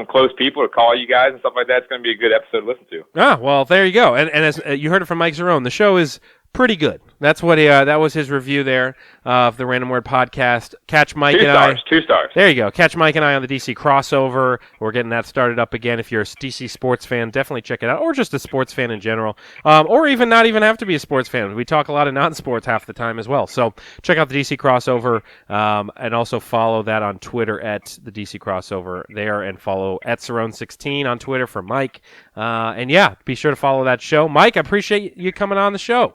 close people to call you guys and stuff like that, it's going to be a good episode to listen to. Ah, well, there you go. And as you heard it from Mike Zerone, the show is pretty good. That's what that was his review there of the Random Word podcast. Catch Mike and I. 2 stars. There you go. Catch Mike and I on the DC crossover. We're getting that started up again. If you're a DC sports fan, definitely check it out, or just a sports fan in general, or even not even have to be a sports fan. We talk a lot of non-sports half the time as well. So check out the DC crossover, and also follow that on Twitter at the DC crossover there, and follow at Cerrone16 on Twitter for Mike. And yeah, be sure to follow that show. Mike, I appreciate you coming on the show.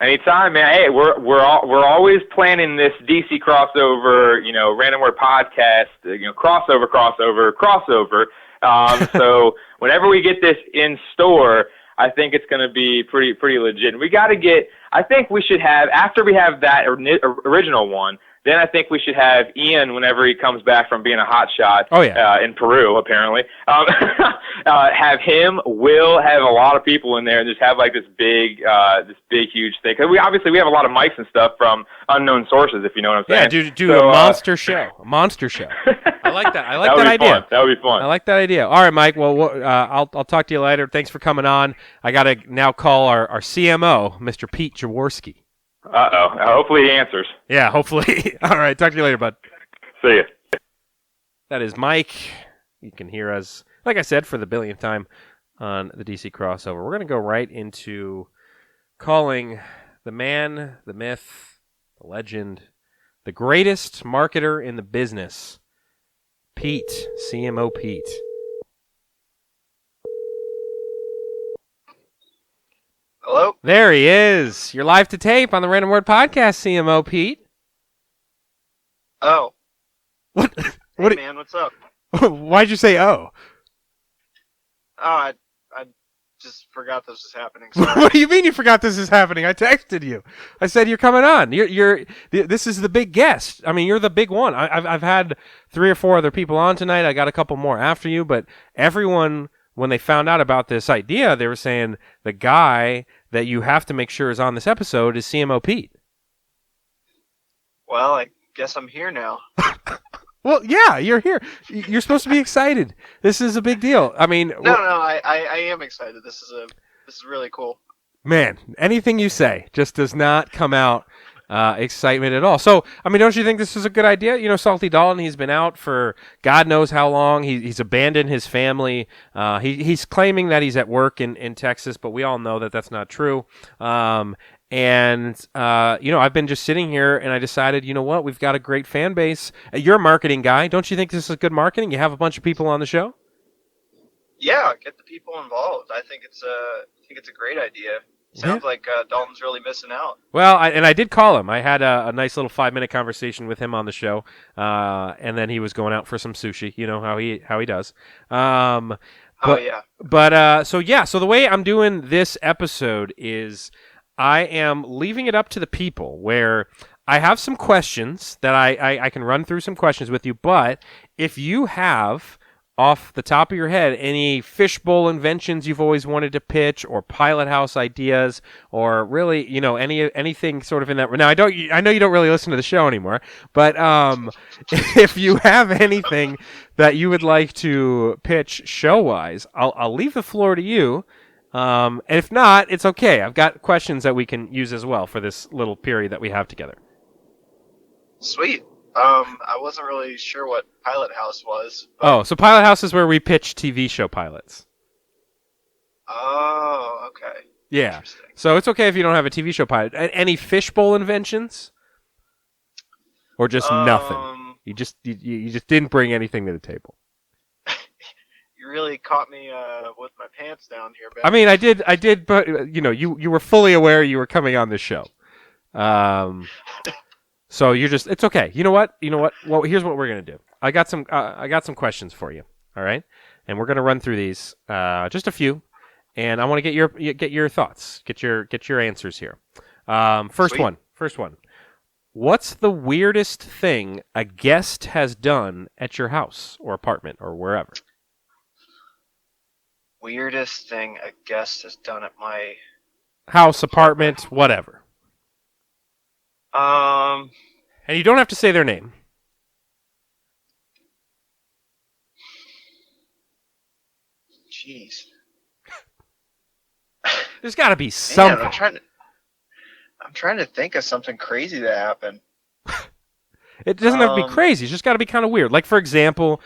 Anytime, man. Hey, we're always planning this DC crossover, Random Word podcast, crossover. So whenever we get this in store, I think it's going to be pretty legit. I think we should have, after we have that original one, then I think we should have Ian, whenever he comes back from being a hotshot in Peru, apparently, have him. We'll have a lot of people in there and just have like this big, huge thing. Because we have a lot of mics and stuff from unknown sources, if you know what I'm saying. Yeah, do a monster show. A monster show. I like that. I like that idea. That would be fun. I like that idea. All right, Mike. Well, I'll talk to you later. Thanks for coming on. I got to now call our CMO, Mr. Pete Jaworski. Uh-oh. Hopefully he answers. Yeah, hopefully. All right. Talk to you later, bud. See ya. That is Mike. You can hear us, like I said, for the billionth time on the DC crossover. We're going to go right into calling the man, the myth, the legend, the greatest marketer in the business, Pete, CMO Pete. Hello? There he is. You're live to tape on the Random Word podcast, CMO Pete. Oh. What? Hey, man, what's up? Why'd you say oh? Oh, I just forgot this was happening. Sorry. What do you mean you forgot this is happening? I texted you. I said you're coming on. This is the big guest. I mean, you're the big one. I've had 3 or 4 other people on tonight. I got a couple more after you, but everyone, when they found out about this idea, they were saying the guy that you have to make sure is on this episode is CMO Pete. Well, I guess I'm here now. Well, yeah, you're here. You're supposed to be excited. This is a big deal. I mean, no, I am excited. This is really cool. Man, anything you say just does not come out excitement at all. So, I mean, don't you think this is a good idea? You know, Salty Dalton, he's been out for God knows how long. He's abandoned his family. He's claiming that he's at work in Texas, but we all know that that's not true. I've been just sitting here and I decided, you know what? We've got a great fan base. You're a marketing guy. Don't you think this is good marketing? You have a bunch of people on the show? Yeah, get the people involved. I think it's a great idea. Sounds like Dalton's really missing out. Well, I did call him. I had a nice little 5-minute conversation with him on the show, and then he was going out for some sushi. You know how he does. So the way I'm doing this episode is I am leaving it up to the people, where I have some questions that I can run through some questions with you, but if you have, off the top of your head, any fishbowl inventions you've always wanted to pitch, or pilot house ideas, or really, anything sort of in that. Now, I know you don't really listen to the show anymore, but if you have anything that you would like to pitch show-wise, I'll leave the floor to you. And if not, it's okay. I've got questions that we can use as well for this little period that we have together. Sweet. I wasn't really sure what Pilot House was. Oh, so Pilot House is where we pitch TV show pilots. Oh, okay. Yeah. So it's okay if you don't have a TV show pilot. Any fishbowl inventions? Or just nothing? You just didn't bring anything to the table. You really caught me with my pants down here, Ben. I mean, I did, but you were fully aware you were coming on this show. So it's okay. You know what? Well, here's what we're gonna do. I got some questions for you. All right, and we're gonna run through these, just a few, and I want to get your thoughts, get your answers here. First one. What's the weirdest thing a guest has done at your house or apartment or wherever? Weirdest thing a guest has done at my house, apartment, whatever. And you don't have to say their name. Jeez. There's got to be something. Man, I'm trying to think of something crazy that happened. It doesn't have to be crazy. It's just got to be kind of weird. Like, for example,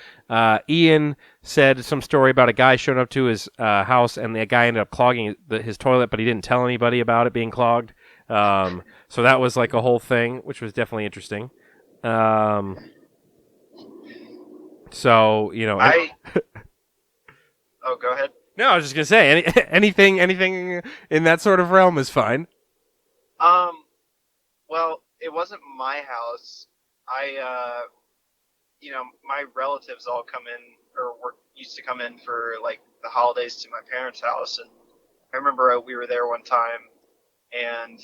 Ian said some story about a guy showing up to his house, and the guy ended up clogging his toilet, but he didn't tell anybody about it being clogged. So that was like a whole thing, which was definitely interesting. So, you know... Oh, go ahead. No, I was just going to say, anything in that sort of realm is fine. Well, it wasn't my house. My relatives all come in, or used to come in for, like, the holidays to my parents' house, and I remember we were there one time, and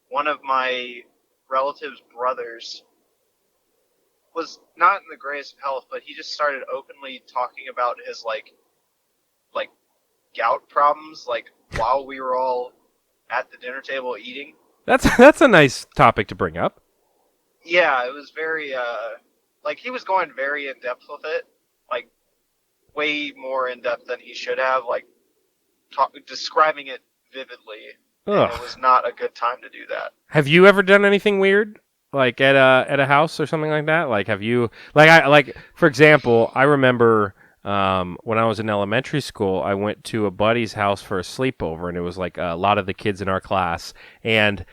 one of my relatives' brothers was not in the greatest of health, but he just started openly talking about his, like gout problems, like, while we were all at the dinner table eating. That's a nice topic to bring up. Yeah, it was very, he was going very in-depth with it, like, way more in-depth than he should have, like, describing it vividly. And it was not a good time to do that. Have you ever done anything weird, like, at a house or something like that? Like, have you, for example, I remember... when I was in elementary school, I went to a buddy's house for a sleepover, and it was like a lot of the kids in our class, and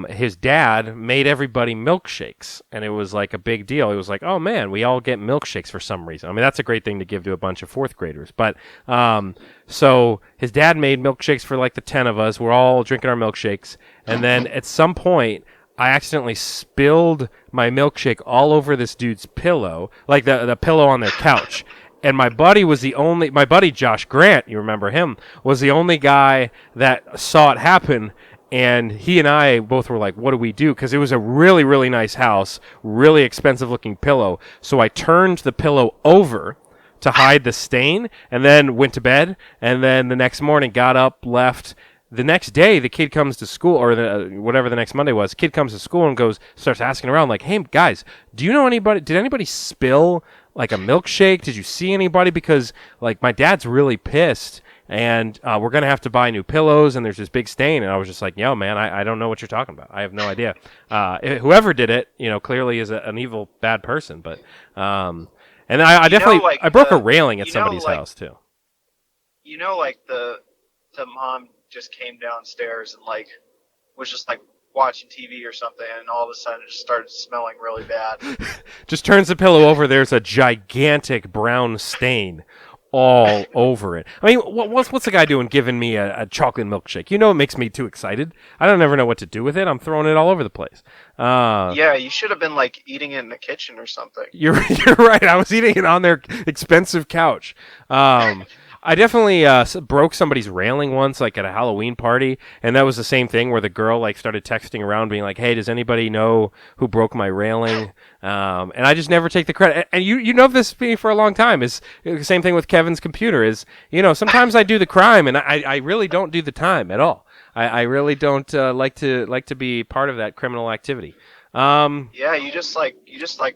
his dad made everybody milkshakes, and it was like a big deal. It was like, oh man, we all get milkshakes for some reason. I mean, that's a great thing to give to a bunch of fourth graders, but so his dad made milkshakes for like the 10 of us. We're all drinking our milkshakes, and then at some point, I accidentally spilled my milkshake all over this dude's pillow, like the pillow on their couch. And my buddy Josh Grant, you remember him, was the only guy that saw it happen. And he and I both were like, what do we do? Because it was a really, really nice house, really expensive looking pillow. So I turned the pillow over to hide the stain and then went to bed. And then the next morning got up, left. The next day, the kid comes to school, or whatever the next Monday was, kid comes to school and starts asking around like, hey, guys, do you know anybody? Did anybody spill like a milkshake? Did you see anybody? Because like my dad's really pissed, and we're gonna have to buy new pillows, and there's this big stain. And I was just like, yo, man, I don't know what you're talking about. I have no idea. Whoever did it, clearly is an evil, bad person. But and I definitely I broke a railing at somebody's house too. The mom just came downstairs and like was just like watching TV or something, and all of a sudden it just started smelling really bad. Just turns the pillow over. There's a gigantic brown stain all over it. I mean, what's the guy doing giving me a chocolate milkshake? It makes me too excited. I don't ever know what to do with it. I'm throwing it all over the place. Yeah, you should have been like eating it in the kitchen or something. You're right. I was eating it on their expensive couch. I definitely broke somebody's railing once, like at a Halloween party, and that was the same thing where the girl like started texting around, being like, "Hey, does anybody know who broke my railing?" And I just never take the credit. And you know this being for a long time is the same thing with Kevin's computer. Is sometimes I do the crime, and I really don't do the time at all. I really don't like to be part of that criminal activity. Yeah, you just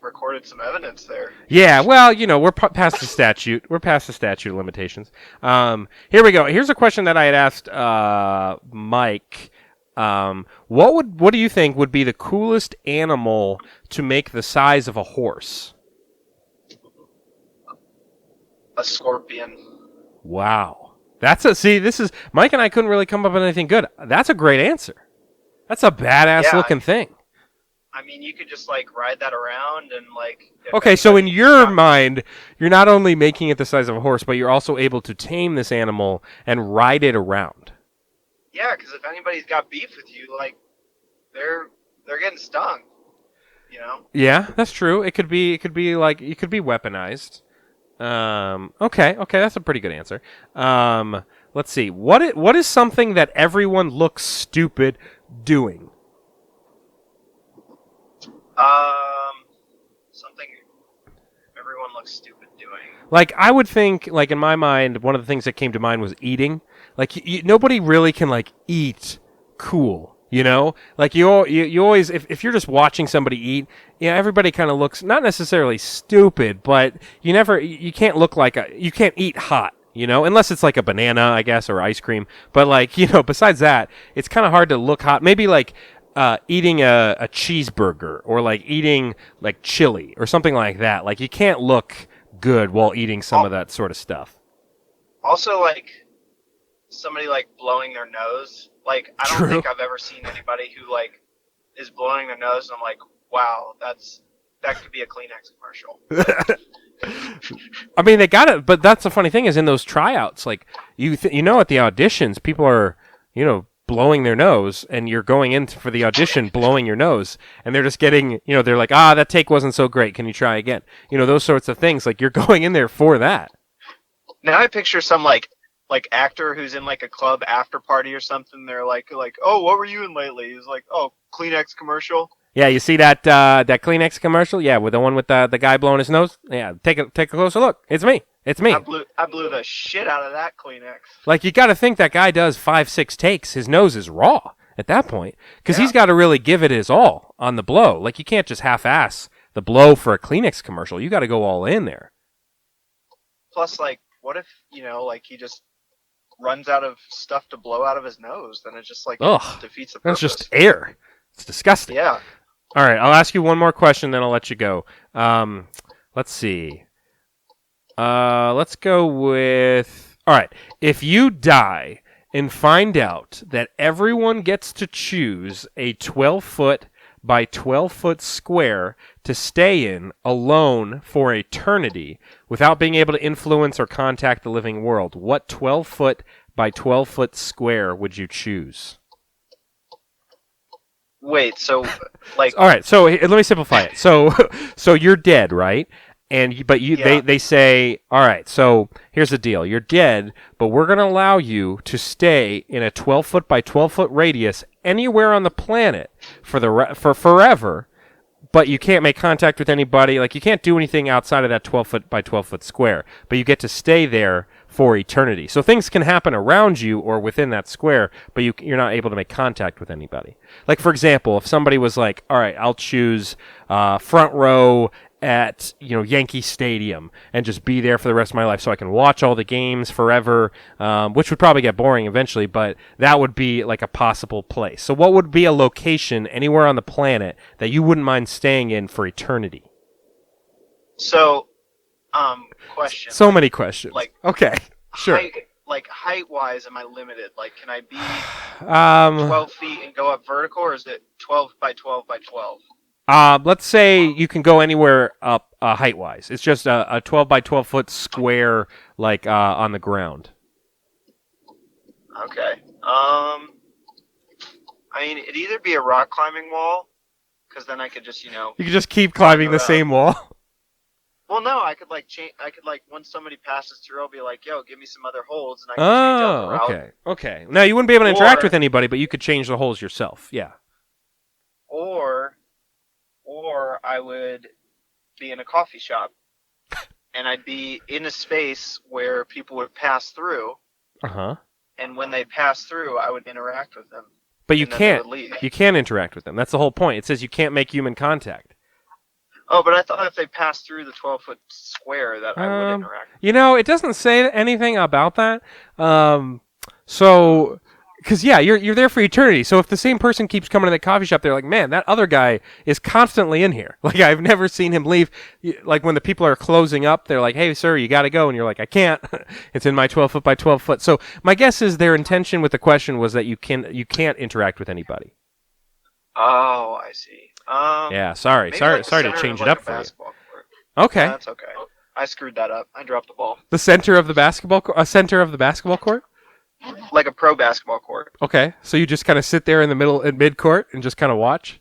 recorded some evidence there. Yeah, well, we're past the statute. We're past the statute of limitations. Here we go. Here's a question that I had asked Mike. What do you think would be the coolest animal to make the size of a horse? A scorpion. Wow. This is Mike and I couldn't really come up with anything good. That's a great answer. That's a badass looking thing. I mean, you could just like ride that around and like. Okay, so in your mind, you're not only making it the size of a horse, but you're also able to tame this animal and ride it around. Yeah, because if anybody's got beef with you, like they're getting stung. Yeah, that's true. It could be weaponized. Okay, that's a pretty good answer. Let's see. What is something that everyone looks stupid doing? Something everyone looks stupid doing. Like, I would think, like, in my mind, one of the things that came to mind was eating. Like, nobody really can, like, eat cool, Like, you always, if you're just watching somebody eat, everybody kind of looks, not necessarily stupid, but you can't look like you can't eat hot. unless it's like a banana, I guess, or ice cream. But like, besides that, it's kind of hard to look hot. Maybe like eating a cheeseburger or like eating like chili or something like that. Like you can't look good while eating some of that sort of stuff. Also, like somebody like blowing their nose. Like I don't think I've ever seen anybody who like is blowing their nose and I'm like, wow, that could be a Kleenex commercial. I mean, they got it, but that's the funny thing is in those tryouts, like at the auditions, people are blowing their nose, and you're going in for the audition blowing your nose, and they're just getting, they're like, that take wasn't so great. Can you try again? Those sorts of things. Like you're going in there for that. Now I picture some like actor who's in like a club after party or something. They're like, oh, what were you in lately? He's like, oh, Kleenex commercial. Yeah, you see that Kleenex commercial? Yeah, with the one with the guy blowing his nose. Yeah, take a closer look. It's me. I blew the shit out of that Kleenex. Like you got to think that guy does 5-6 takes. His nose is raw at that point because he's got to really give it his all on the blow. Like you can't just half-ass the blow for a Kleenex commercial. You got to go all in there. Plus, like, what if like he just runs out of stuff to blow out of his nose? Then it just like defeats the purpose. That's just air. It's disgusting. Yeah. All right, I'll ask you one more question, then I'll let you go. Let's see. Let's go with... All right, if you die and find out that everyone gets to choose a 12-foot by 12-foot square to stay in alone for eternity without being able to influence or contact the living world, what 12-foot by 12-foot square would you choose? Wait, so like... All right, so let me simplify it. So you're dead, right? They say, all right, so here's the deal. You're dead, but we're going to allow you to stay in a 12-foot by 12-foot radius anywhere on the planet for forever, but you can't make contact with anybody. Like, you can't do anything outside of that 12-foot by 12-foot square, but you get to stay there for eternity. So things can happen around you or within that square, but you're not able to make contact with anybody. Like, for example, if somebody was like, all right, I'll choose front row at Yankee Stadium and just be there for the rest of my life so I can watch all the games forever, which would probably get boring eventually, but that would be like a possible place. So what would be a location anywhere on the planet that you wouldn't mind staying in for eternity? So, question. So many questions. Like, okay, sure. Height-wise, am I limited? Like, can I be 12 feet and go up vertical, or is it 12 by 12 by 12? Let's say you can go anywhere up height-wise. It's just a 12 by 12 foot square, like on the ground. Okay. I mean, it'd either be a rock climbing wall, because then I could just, You could just keep climbing the same wall. Well, no, I could once somebody passes through, I'll be like, yo, give me some other holds, and I can change out the route. Okay. Now, you wouldn't be able to interact with anybody, but you could change the holes yourself. Yeah. Or I would be in a coffee shop, and I'd be in a space where people would pass through. Uh-huh. And when they pass through, I would interact with them. But you can't. You can't interact with them. That's the whole point. It says you can't make human contact. Oh, but I thought if they passed through the 12-foot square that I would interact. It doesn't say anything about that. Because, you're there for eternity. So if the same person keeps coming to the coffee shop, they're like, man, that other guy is constantly in here. Like, I've never seen him leave. Like, when the people are closing up, they're like, hey, sir, you got to go. And you're like, I can't. It's in my 12-foot by 12-foot. So my guess is their intention with the question was that you can't interact with anybody. Oh, I see. Yeah, sorry to change it up for you. Court. Okay. That's okay. I screwed that up. I dropped the ball. The center of the basketball court? Like a pro basketball court. Okay, so you just kind of sit there in the middle, in mid-court, and just kind of watch?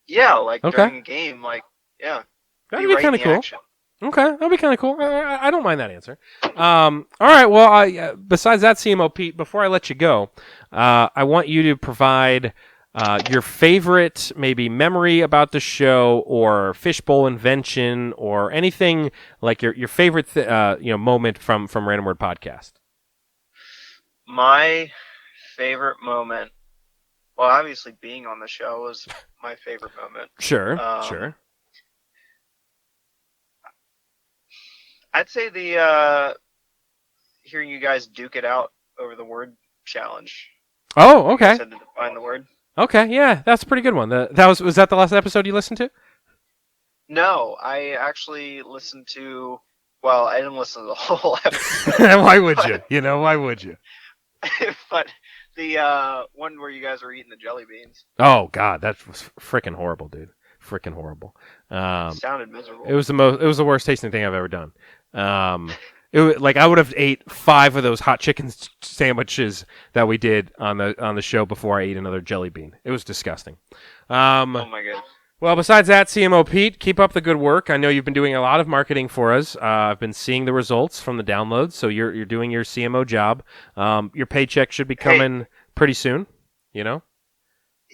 Yeah, like during a game, That'd be kind of cool. Action. Okay, that'd be kind of cool. I don't mind that answer. All right, well, besides that, CMO Pete, before I let you go, I want you to provide your favorite maybe memory about the show or fishbowl invention or anything like your favorite moment from Random Word Podcast. My favorite moment, well, obviously being on the show was my favorite moment. Sure. I'd say the hearing you guys duke it out over the word challenge. Oh, okay. You said to define the word. Okay, yeah, that's a pretty good one. Was that the last episode you listened to? No, I actually listened to. Well, I didn't listen to the whole episode. Why would you? You know, why would you? But the one where you guys were eating the jelly beans. Oh God, that was freaking horrible, dude. Freaking horrible. Sounded miserable. It was the worst tasting thing I've ever done. I would have ate 5 of those hot chicken sandwiches that we did on the show before I ate another jelly bean. It was disgusting. Oh my god. Well, besides that, CMO Pete, keep up the good work. I know you've been doing a lot of marketing for us. I've been seeing the results from the downloads, so you're doing your CMO job. Your paycheck should be coming pretty soon. You know.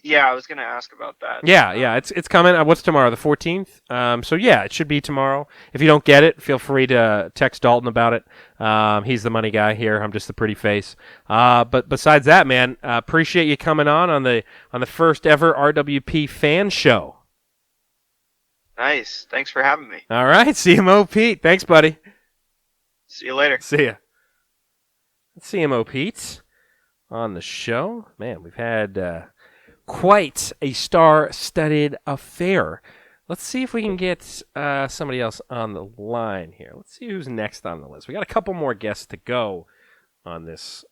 Yeah, I was going to ask about that. Yeah, it's coming. What's tomorrow? The 14th. So yeah, it should be tomorrow. If you don't get it, feel free to text Dalton about it. He's the money guy here. I'm just the pretty face. But besides that, man, appreciate you coming on the first ever RWP fan show. Nice. Thanks for having me. All right, CMO Pete. Thanks, buddy. See you later. See ya. CMO Pete on the show. Man, we've had quite a star-studded affair. Let's see if we can get somebody else on the line here. Let's see who's next on the list. We got a couple more guests to go on this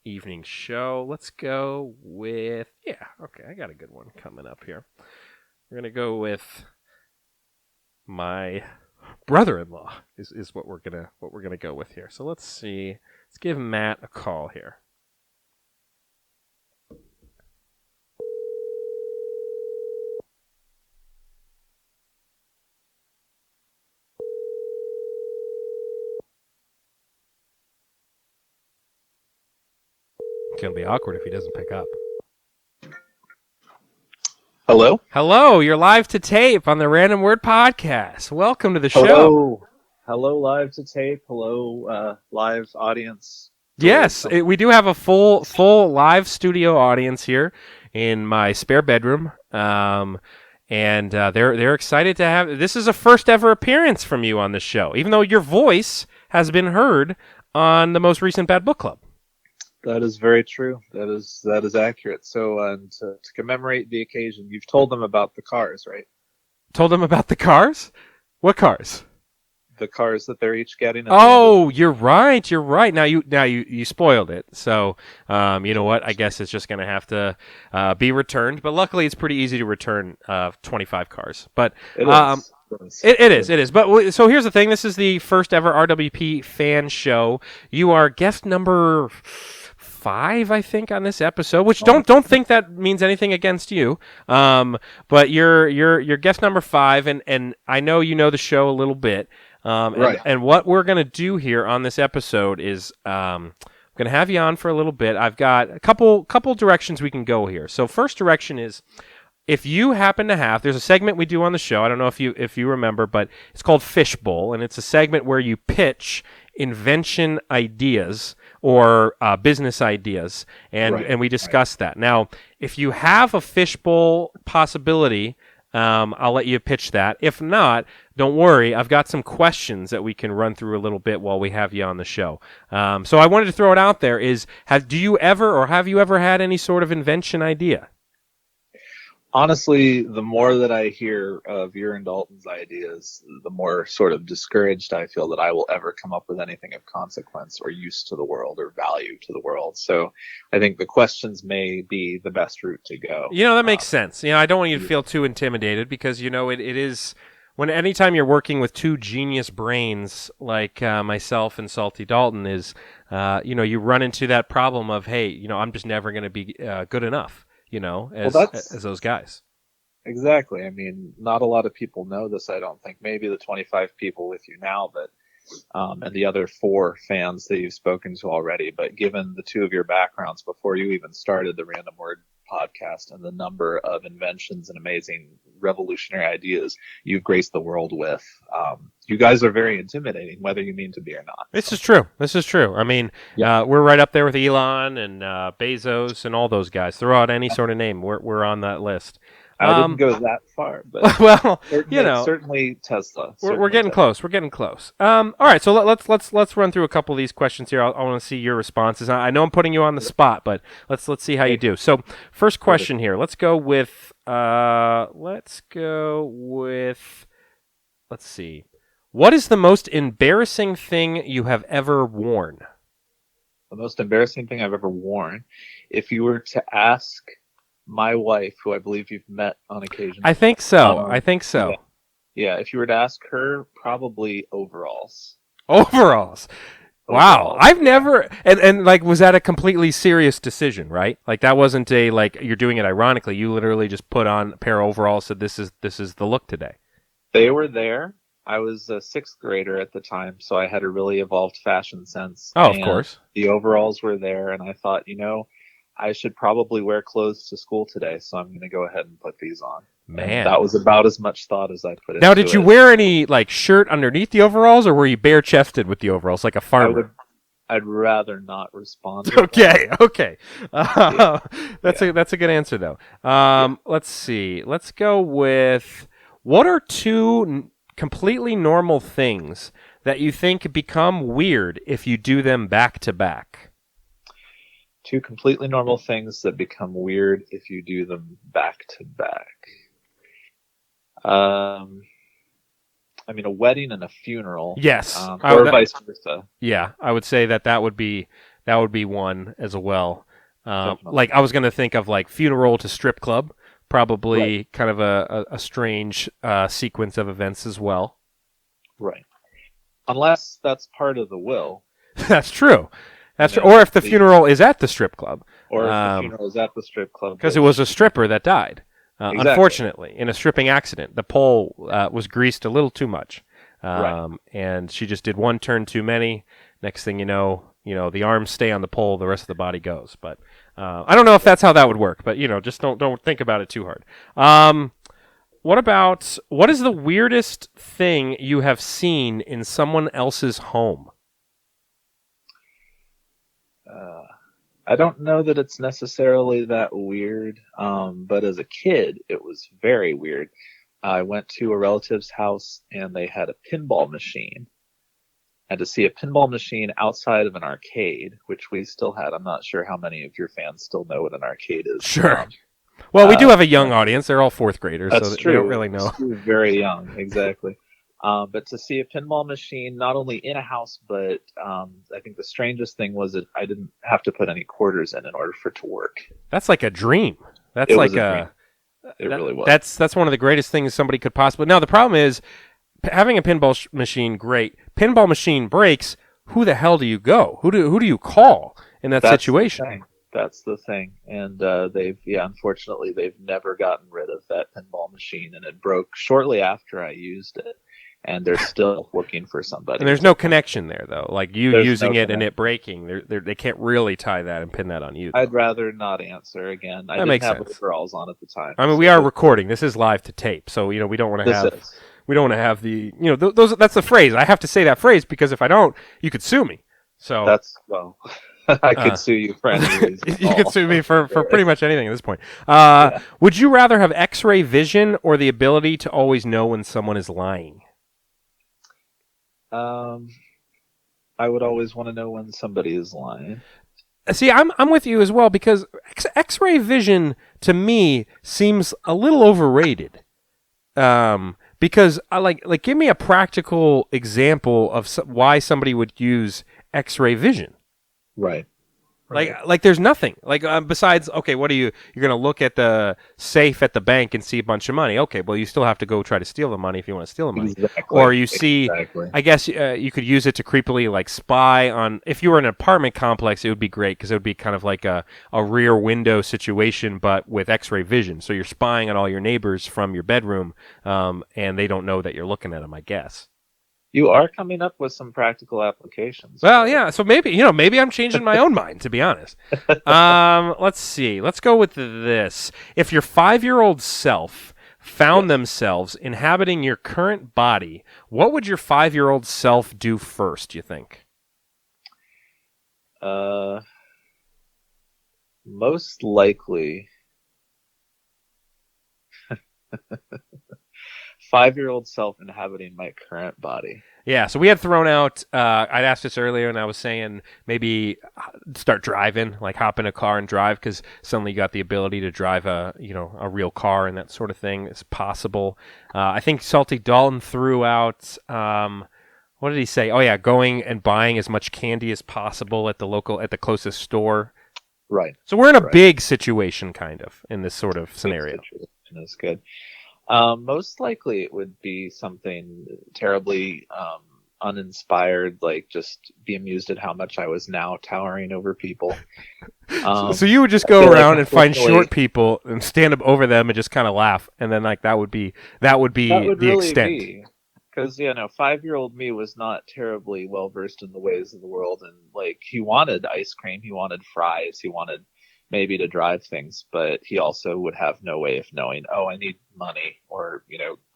evening show. Let's go with I got a good one coming up here. We're gonna go with my brother-in-law is what we're gonna go with here. So let's see. Let's give Matt a call here. It's going to be awkward if he doesn't pick up. Hello? Hello, you're live to tape on the Random Word Podcast. Welcome to the show. Hello, live to tape. Hello, live audience. Yes, we do have a full live studio audience here in my spare bedroom. And they're excited to have... This is a first ever appearance from you on this show, even though your voice has been heard on the most recent Bad Book Club. That is very true. That is accurate. So to commemorate the occasion, you've told them about the cars, right? Told them about the cars? What cars? The cars that they're each getting. Oh, you're right. You're right. Now you spoiled it. So you know what? I guess it's just going to have to be returned. But luckily, it's pretty easy to return 25 cars. But it is. It is. But so here's the thing. This is the first ever RWP fan show. You are guest number 5, I think, on this episode. Which don't think that means anything against you. But you're guest number 5, and I know you know the show a little bit. Right. And what we're going to do here on this episode is I'm going to have you on for a little bit. I've got a couple directions we can go here. So first direction is, if you happen to have, there's a segment we do on the show. I don't know if you remember, but it's called Fishbowl, and it's a segment where you pitch invention ideas or business ideas, and we discuss that. Now, if you have a fishbowl possibility, I'll let you pitch that. If not, don't worry. I've got some questions that we can run through a little bit while we have you on the show. So I wanted to throw it out there have you ever had any sort of invention idea? Honestly, the more that I hear of your and Dalton's ideas, the more sort of discouraged I feel that I will ever come up with anything of consequence or use to the world or value to the world. So I think the questions may be the best route to go. That makes sense. I don't want you to feel too intimidated because, it is... Anytime you're working with two genius brains like myself and Salty Dalton is, you run into that problem of, hey, I'm just never going to be good enough, as those guys. Exactly. I mean, not a lot of people know this, I don't think. Maybe the 25 people with you now, but and the other 4 fans that you've spoken to already. But given the 2 of your backgrounds before you even started the Random Word Podcast and the number of inventions and amazing revolutionary ideas you've graced the world with, you guys are very intimidating, whether you mean to be or not. This is true. I mean, we're right up there with Elon and Bezos and all those guys. Throw out any sort of name, we're on that list. I didn't go that far, but well, certainly Tesla. We're getting close. We're getting close. All right, so let's run through a couple of these questions here. I want to see your responses. I know I'm putting you on the spot, but let's see how you do. So, first question here. Let's go with. Let's see. What is the most embarrassing thing you have ever worn? The most embarrassing thing I've ever worn. If you were to ask my wife, who I believe you've met on occasion. I think so. Yeah, if you were to ask her, probably overalls. Overalls. Wow. I've never and like was that a completely serious decision, right? Like that wasn't a like you're doing it ironically. You literally just put on a pair of overalls, said this is the look today. They were there. I was a sixth grader at the time, so I had a really evolved fashion sense. Oh, of course. The overalls were there, and I thought, I should probably wear clothes to school today, so I'm going to go ahead and put these on. Man. And that was about as much thought as I put into it. Now, did you wear any like shirt underneath the overalls, or were you bare-chested with the overalls like a farmer? I'd rather not respond. Okay. That's a good answer though. Let's see. Let's go with what are two completely normal things that you think become weird if you do them back to back? Two completely normal things that become weird if you do them back to back. A wedding and a funeral. Yes. Or vice versa. Yeah, I would say that would be one as well. Like I was going to think of like funeral to strip club. Probably kind of a strange sequence of events as well. Right. Unless that's part of the will. That's true. That's true. Or if the funeral is at the strip club. Or if the funeral is at the strip club. Because it was a stripper that died. Exactly. Unfortunately, in a stripping accident. The pole was greased a little too much. And she just did one turn too many. Next thing you know, the arms stay on the pole, the rest of the body goes. But I don't know if that's how that would work, but just don't think about it too hard. What is the weirdest thing you have seen in someone else's home? I don't know that it's necessarily that weird, but as a kid, it was very weird. I went to a relative's house and they had a pinball machine. And to see a pinball machine outside of an arcade, which we still had. I'm not sure how many of your fans still know what an arcade is. Sure. Well, we do have a young audience. They're all fourth graders, that's so true. They don't really know. Very young, exactly. But to see a pinball machine, not only in a house, but I think the strangest thing was that I didn't have to put any quarters in order for it to work. That's like a dream. That's it like was a dream. It really was. That's one of the greatest things somebody could possibly. Now the problem is having a pinball machine. Great, pinball machine breaks. Who the hell do you go? Who do you call in that situation? That's the thing. And unfortunately, they've never gotten rid of that pinball machine, and it broke shortly after I used it. And they're still looking for somebody. And there's no connection there, though. Like there's using it and it breaking, they can't really tie that and pin that on you. Though. I'd rather not answer again. I didn't have overalls on at the time. I mean, we are recording. This is live to tape, so we don't want to have. We don't want to have the those. That's the phrase. I have to say that phrase because if I don't, you could sue me. So I could sue you for any reason. You could sue me for pretty much anything at this point. Would you rather have X-ray vision or the ability to always know when someone is lying? I would always want to know when somebody is lying. See, I'm with you as well because X-ray vision to me seems a little overrated. Because I like give me a practical example of why somebody would use X-ray vision. Right. Like there's nothing besides what are you're going to look at the safe at the bank and see a bunch of money. Okay, well you still have to go try to steal the money if you want to steal the money. Exactly. Or you see I guess you could use it to creepily spy on. If you were in an apartment complex, it would be great because it would be kind of like a rear window situation, but with X-ray vision. So you're spying on all your neighbors from your bedroom, and they don't know that you're looking at them. I guess. You are coming up with some practical applications. Well, yeah. So maybe I'm changing my own mind, to be honest. Let's see. Let's go with this. If your 5-year-old self found themselves inhabiting your current body, what would your 5-year-old self do first, you think? Most likely. 5-year-old self inhabiting my current body. Yeah, so we had thrown out, I'd asked this earlier, and I was saying maybe start driving, like hop in a car and drive, because suddenly you got the ability to drive a real car and that sort of thing. It's possible. I think Salty Dalton threw out, what did he say? Oh, yeah, going and buying as much candy as possible at the closest store. Right. So we're in a big situation, kind of, in this sort of scenario. That's good. Most likely it would be something terribly uninspired, like just be amused at how much I was now towering over people. So you would just go around and find short people and stand up over them and just kind of laugh, and then like that would be the extent. Because 5-year-old me was not terribly well versed in the ways of the world, and like he wanted ice cream, he wanted fries, he wanted maybe to drive things, but he also would have no way of knowing, I need money or,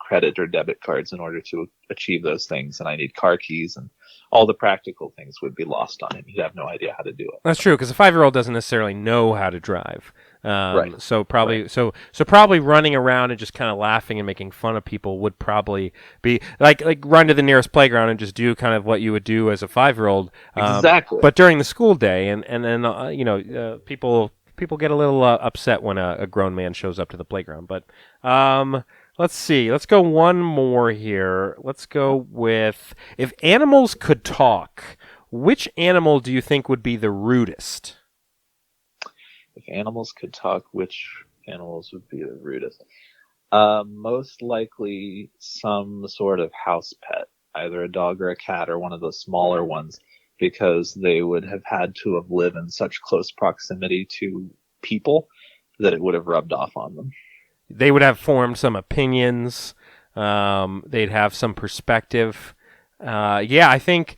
credit or debit cards in order to achieve those things. And I need car keys, and all the practical things would be lost on him. He'd have no idea how to do it. That's true. Because a 5-year-old doesn't necessarily know how to drive. Right. So probably, so probably running around and just kind of laughing and making fun of people would probably be like run to the nearest playground and just do kind of what you would do as a 5-year-old. Exactly. But during the school day, and then people get a little upset when a grown man shows up to the playground. But let's see. Let's go one more here. Let's go with, if animals could talk, which animal do you think would be the rudest? If animals could talk, which animals would be the rudest? Most likely some sort of house pet, either a dog or a cat or one of the smaller ones, because they would have had to have lived in such close proximity to people that it would have rubbed off on them. They would have formed some opinions. They'd have some perspective. I think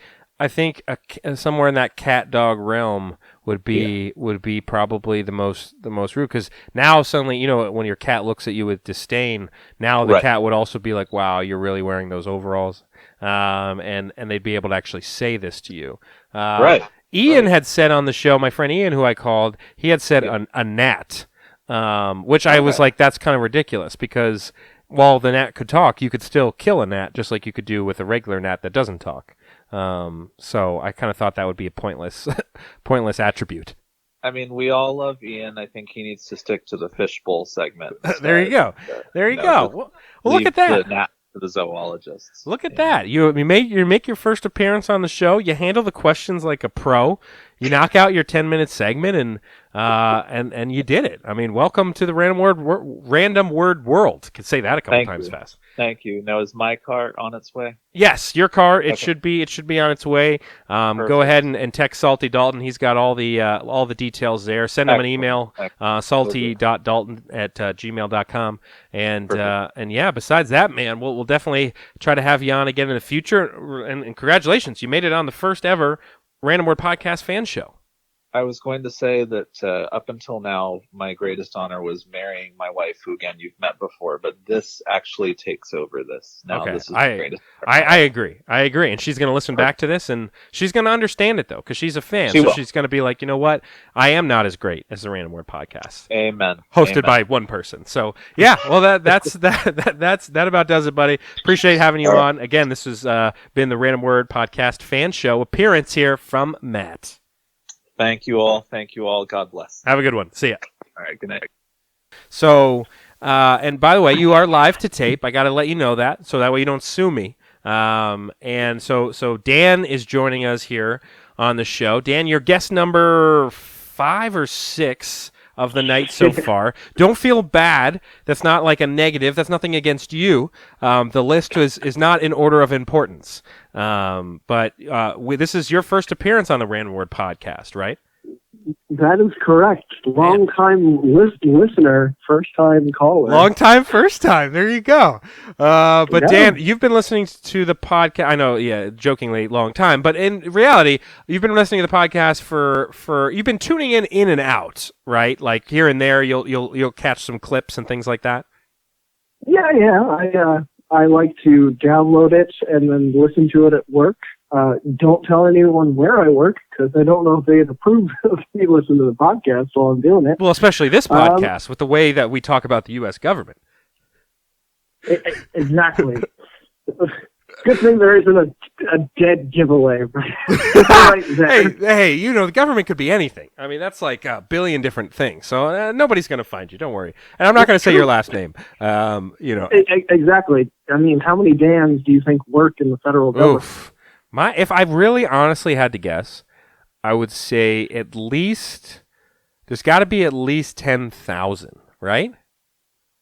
somewhere in that cat dog realm would be probably the most rude, because now suddenly when your cat looks at you with disdain, now the cat would also be like, wow, you're really wearing those overalls, and they'd be able to actually say this to you. Ian had said on the show, my friend Ian, who I called, he had said a gnat, which I was like, that's kind of ridiculous, because while the gnat could talk, you could still kill a gnat just like you could do with a regular gnat that doesn't talk. So I kind of thought that would be a pointless attribute. I mean, we all love Ian. I think he needs to stick to the fishbowl segment. There you go. Well, look at that. The gnat for the zoologists. Look at that. You make your first appearance on the show. You handle the questions like a pro. You knock out your 10-minute segment, and you did it. I mean, welcome to the random word world. Could say that a couple times fast. Thank you. Now, is my car on its way? Yes, your car. It should be on its way. Go ahead and text Salty Dalton. He's got all the details there. Send him an email, salty.dalton@gmail.com. And yeah, besides that, man, we'll definitely try to have you on again in the future. And congratulations, you made it on the first ever Random Word Podcast fan show. I was going to say that up until now, my greatest honor was marrying my wife, who, again, you've met before, but this actually takes over this. Now this is the greatest. I agree. And she's going to listen back to this, and she's going to understand it, though, because she's a fan. She's going to be like, you know what? I am not as great as the Random Word Podcast. Amen. Hosted by one person. So, yeah, well, that about does it, buddy. Appreciate having you on. Again, this has been the Random Word Podcast fan show appearance here from Matt. Thank you all. God bless. Have a good one. See ya. All right. Good night. So, and by the way, you are live to tape. I got to let you know that, so that way you don't sue me. And so Dan is joining us here on the show. Dan, you're guest number 5 or 6 of the night so far. Don't feel bad. That's not like a negative. That's nothing against you. The list is not in order of importance. But this is your first appearance on the Random Word Podcast, right? That is correct. Long time listener, first time caller. Long time, first time. There you go. But Dan, you've been listening to the podcast. I know, jokingly, long time. But in reality, you've been listening to the podcast for you've been tuning in and out, right? Like here and there, you'll catch some clips and things like that. Yeah. I like to download it and then listen to it at work. Don't tell anyone where I work, because I don't know if they'd approve of me listening to the podcast while I'm doing it. Well, especially this podcast with the way that we talk about the U.S. government. Exactly. Good thing there isn't a dead giveaway right there. Hey, the government could be anything. I mean, that's like a billion different things. So nobody's going to find you. Don't worry. And I'm not going to say your last name. Exactly. I mean, how many Dans do you think work in the federal government? Oof. If I really honestly had to guess, I would say at least there's got to be at least 10,000, right?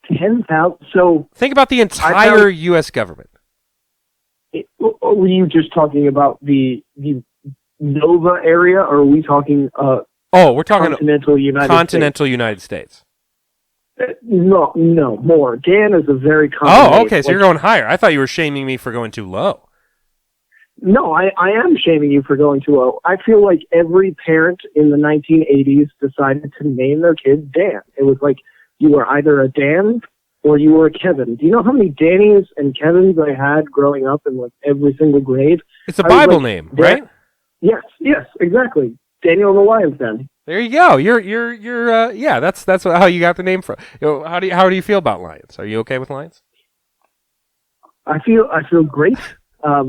10,000. So think about the entire U.S. government. Were you just talking about the Nova area, or are we talking? We're talking continental United States. No, more. Dan is a very common name. Okay, so you're going higher. I thought you were shaming me for going too low. No, I am shaming you for going too low. I feel like every parent in the 1980s decided to name their kid Dan. It was like you were either a Dan or you were a Kevin. Do you know how many Dannys and Kevins I had growing up in like every single grade? It's a Bible name, right? Yes, exactly. Daniel and the Lion's Den. There you go. You're that's how you got the name from. How do you feel about lions? Are you okay with lions? I feel great. Are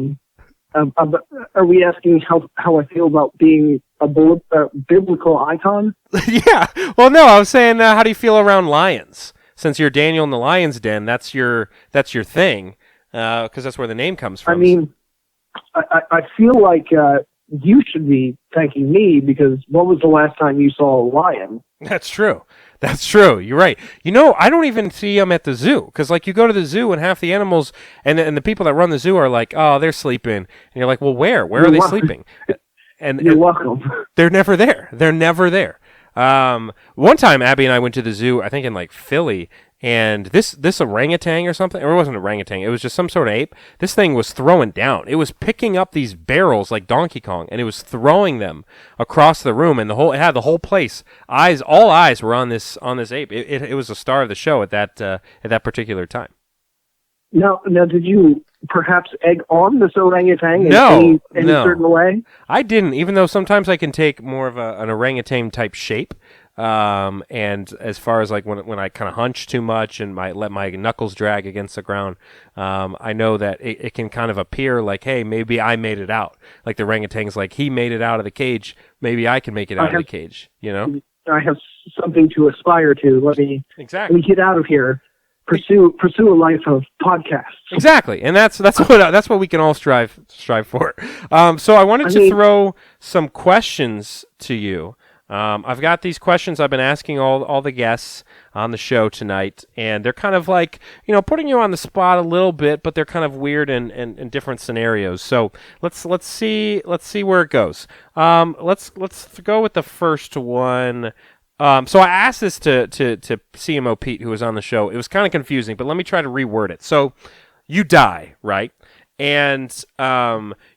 we asking how I feel about being a biblical icon? Yeah. Well, no. I was saying, how do you feel around lions? Since you're Daniel in the Lion's Den, that's your thing, because that's where the name comes from. I mean, I feel like you should be thanking me, because when was the last time you saw a lion? That's true. You're right. I don't even see them at the zoo, because like you go to the zoo and half the animals and the people that run the zoo are like, oh, they're sleeping, and you're like, well, where are they sleeping? And you're welcome. They're never there. One time Abby and I went to the zoo, I think in like Philly, and this orangutan or something, or it wasn't an orangutan, it was just some sort of ape. This thing was throwing down. It was picking up these barrels like Donkey Kong, and it was throwing them across the room, and it had the whole place. All eyes were on this ape. It was a star of the show at that particular time. Now, did you perhaps egg on this orangutan in any certain way? I didn't, even though sometimes I can take more of an orangutan type shape. And as far as like when I kind of hunch too much and let my knuckles drag against the ground, I know that it can kind of appear like, hey, maybe I made it out. Like the orangutan's like, he made it out of the cage. Maybe I can make it out of the cage, I have something to aspire to. Let me get out of here. Pursue a life of podcasts. Exactly, and that's what we can all strive for. So I wanted to throw some questions to you. I've got these questions I've been asking all the guests on the show tonight, and they're kind of like, putting you on the spot a little bit, but they're kind of weird and different scenarios. So let's see where it goes. Let's go with the first one. So I asked this to CMO Pete, who was on the show. It was kind of confusing, but let me try to reword it. So you die, right? And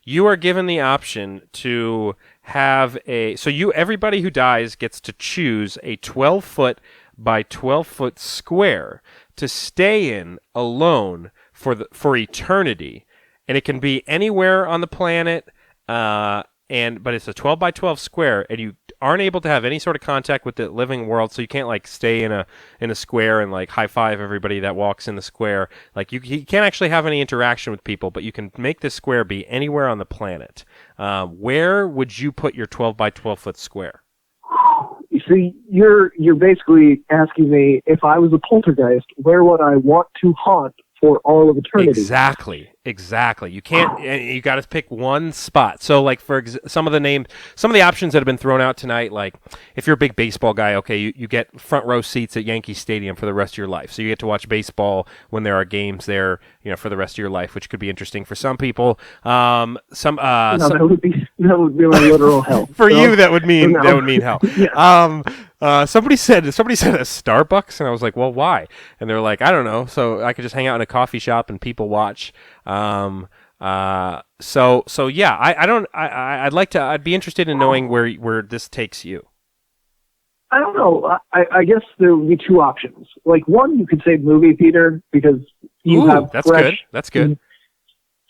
you are given the option to have everybody who dies gets to choose a 12-foot by 12-foot square to stay in alone for eternity, and it can be anywhere on the planet. But it's a 12 by 12 square, and you aren't able to have any sort of contact with the living world, so you can't like stay in a square and like high five everybody that walks in the square. Like you can't actually have any interaction with people, but you can make this square be anywhere on the planet. Where would you put your 12 by 12 foot square? You see, you're basically asking me, if I was a poltergeist, where would I want to haunt for all of eternity? Exactly. You can't. You got to pick one spot. So, like some of the options that have been thrown out tonight, like if you're a big baseball guy, okay, you get front row seats at Yankee Stadium for the rest of your life. So you get to watch baseball when there are games there, for the rest of your life, which could be interesting for some people. That would be like literal hell. For you, that would mean hell. Yeah. Somebody said a Starbucks, and I was like, well, why? And they're like, I don't know. So I could just hang out in a coffee shop and people watch. So yeah, I'd be interested in knowing where this takes you. I don't know. I guess there would be two options. Like one, you could say movie theater, because you have That's good.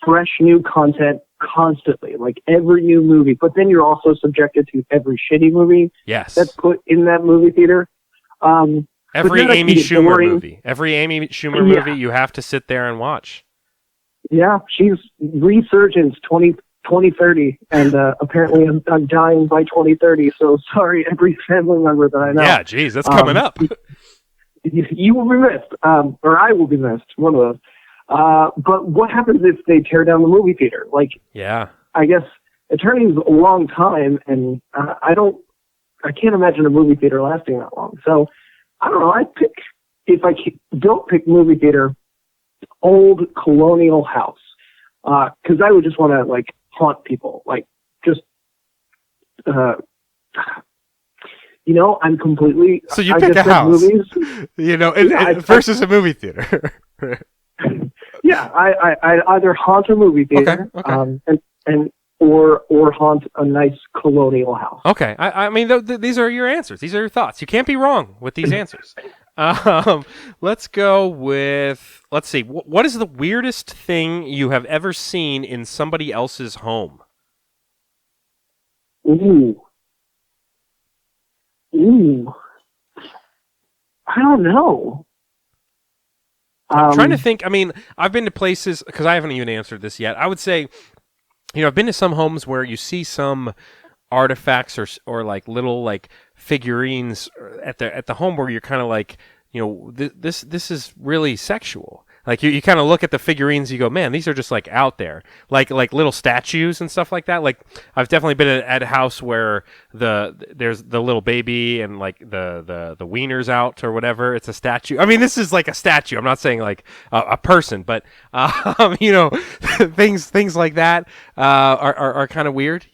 Fresh new content constantly, like every new movie. But then you're also subjected to every shitty movie that's put in that movie theater. Every But then I Amy can get Schumer boring. movie. Every Amy Schumer Yeah. movie you have to sit there and watch. Yeah, she's Resurgence 2030, and apparently I'm dying by 2030. So sorry, every family member that I know. Yeah, geez, that's coming up. You will be missed, or I will be missed. One of those. But what happens if they tear down the movie theater? Like, Yeah. I guess Eternity's a long time, and I can't imagine a movie theater lasting that long. So I don't know. If I don't pick movie theater, old colonial house, because I would just want to like haunt people, like just. I'm completely. So you I pick just a said house, movies. versus a movie theater. Yeah, I either haunt a movie theater, or haunt a nice colonial house. Okay, I mean, these are your answers. These are your thoughts. You can't be wrong with these answers. Let's go with, let's see, what is the weirdest thing you have ever seen in somebody else's home? Ooh. I don't know. I'm trying to think. I mean, I've been to places, because I haven't even answered this yet. I would say, I've been to some homes where you see some artifacts or like little like figurines at the home where you're kind of like, this is really sexual. Like you kind of look at the figurines, you go, man, these are just like out there, like little statues and stuff like that. Like I've definitely been at a house where there's the little baby and like the wiener's out or whatever. It's a statue. I mean, this is like a statue. I'm not saying like a person, but things like that are kind of weird,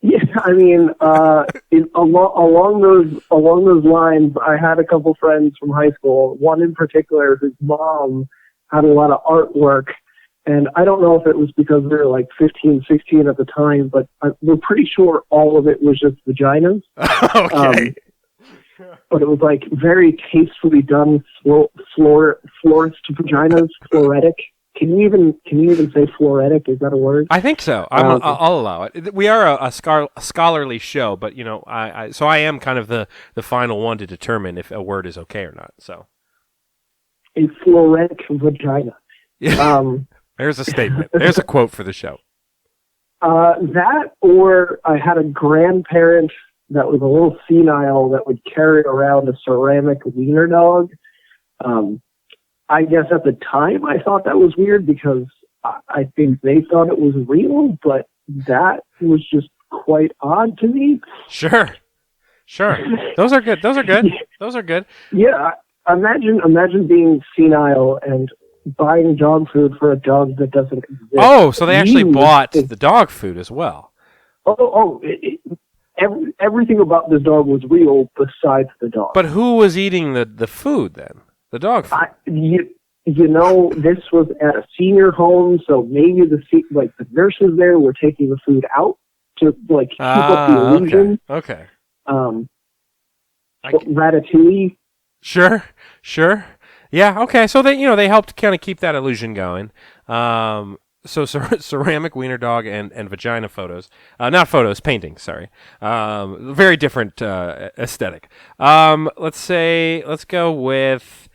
Yeah, I mean, along those lines, I had a couple friends from high school. One in particular, whose mom had a lot of artwork, and I don't know if it was because they were like 15, 16 at the time, but we're pretty sure all of it was just vaginas. Okay. But it was like very tastefully done florist vaginas, floretic. Can you even say floretic? Is that a word? I think so. I'll allow it. We are a scholarly show, but I am kind of the final one to determine if a word is okay or not. So, a floretic vagina. There's a statement. There's a quote for the show. That, or I had a grandparent that was a little senile that would carry around a ceramic wiener dog. I guess at the time I thought that was weird because I think they thought it was real, but that was just quite odd to me. Sure. Those are good. Yeah, imagine being senile and buying dog food for a dog that doesn't exist. Oh, so they actually bought the dog food as well. Everything about this dog was real besides the dog. But who was eating the food then? The dog food. This was at a senior home, so maybe the nurses there were taking the food out to keep up the illusion. Okay. Ratatouille. Sure. Yeah. Okay. So they helped kind of keep that illusion going. So ceramic wiener dog and vagina photos, not photos, paintings. Sorry, very different aesthetic. Let's go with.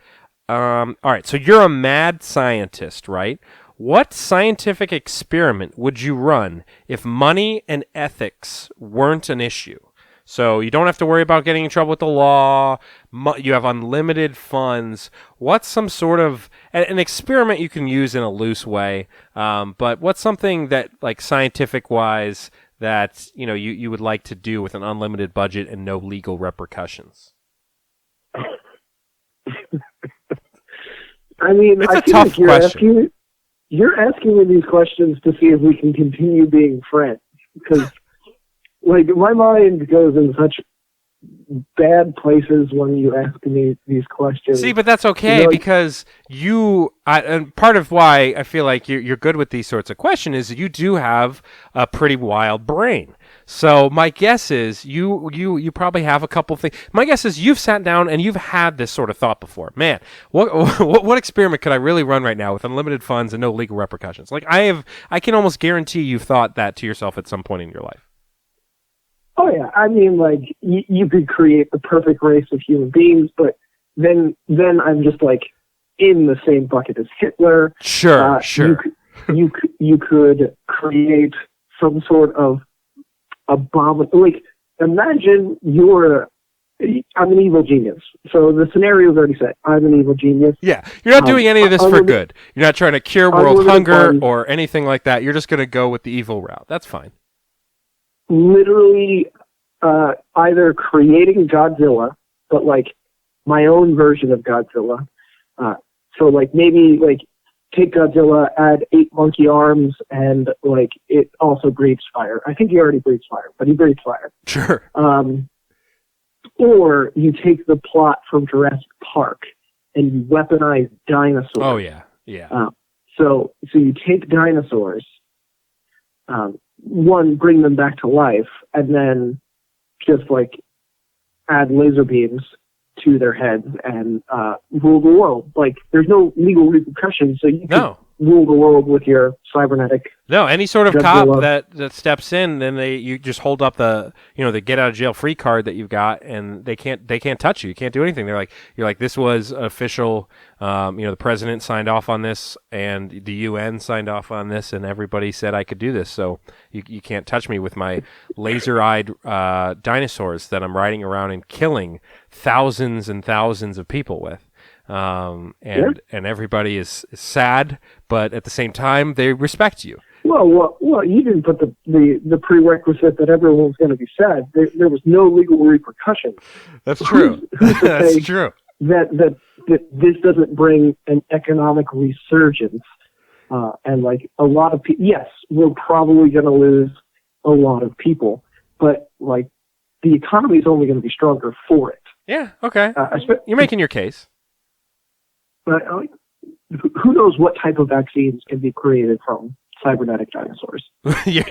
All right, so you're a mad scientist, right? What scientific experiment would you run if money and ethics weren't an issue? So you don't have to worry about getting in trouble with the law. You have unlimited funds. What's some sort of an experiment you can use in a loose way? But what's something that, like scientific-wise, that you would like to do with an unlimited budget and no legal repercussions? I mean, it's a tough question. You're asking me these questions to see if we can continue being friends, because my mind goes in such bad places when you ask me these questions. See, but that's okay because and part of why I feel like you're good with these sorts of questions is you do have a pretty wild brain. So my guess is you probably have a couple things. My guess is you've sat down and you've had this sort of thought before. Man, what experiment could I really run right now with unlimited funds and no legal repercussions? I can almost guarantee you've thought that to yourself at some point in your life. Oh yeah, I mean, like you could create the perfect race of human beings, but then I'm just like in the same bucket as Hitler. Sure. You could create some sort of abominable. Like, imagine I'm an evil genius. So the scenario is already set. I'm an evil genius. Yeah, you're not doing any of this for good. You're not trying to cure world hunger or anything like that. You're just going to go with the evil route. That's fine. Literally, either creating Godzilla, but like my own version of Godzilla. So like maybe like take Godzilla, add 8 monkey arms, and like it also breathes fire. I think he already breathes fire, but he breathes fire. Sure. Or you take the plot from Jurassic Park and you weaponize dinosaurs. Oh yeah. So you take dinosaurs, one, bring them back to life, and then just like add laser beams to their heads and rule the world. Like, there's no legal repercussions, so you can rule the world with your cybernetic. No, any sort of Godzilla. cop that steps in, then you just hold up the the get out of jail free card that you've got, and they can't touch you. You can't do anything. You're like, this was official. The president signed off on this, and the UN signed off on this, and everybody said I could do this. So you can't touch me with my laser-eyed dinosaurs that I'm riding around and killing thousands and thousands of people with. And everybody is sad, but at the same time they respect you. Well, you didn't put the prerequisite that everyone's going to be sad. There was no legal repercussions. That's true. That's true. That this doesn't bring an economic resurgence, and like a lot of people. Yes, we're probably going to lose a lot of people, but like the economy is only going to be stronger for it. Yeah. Okay. You're making your case. But who knows what type of vaccines can be created from cybernetic dinosaurs? You're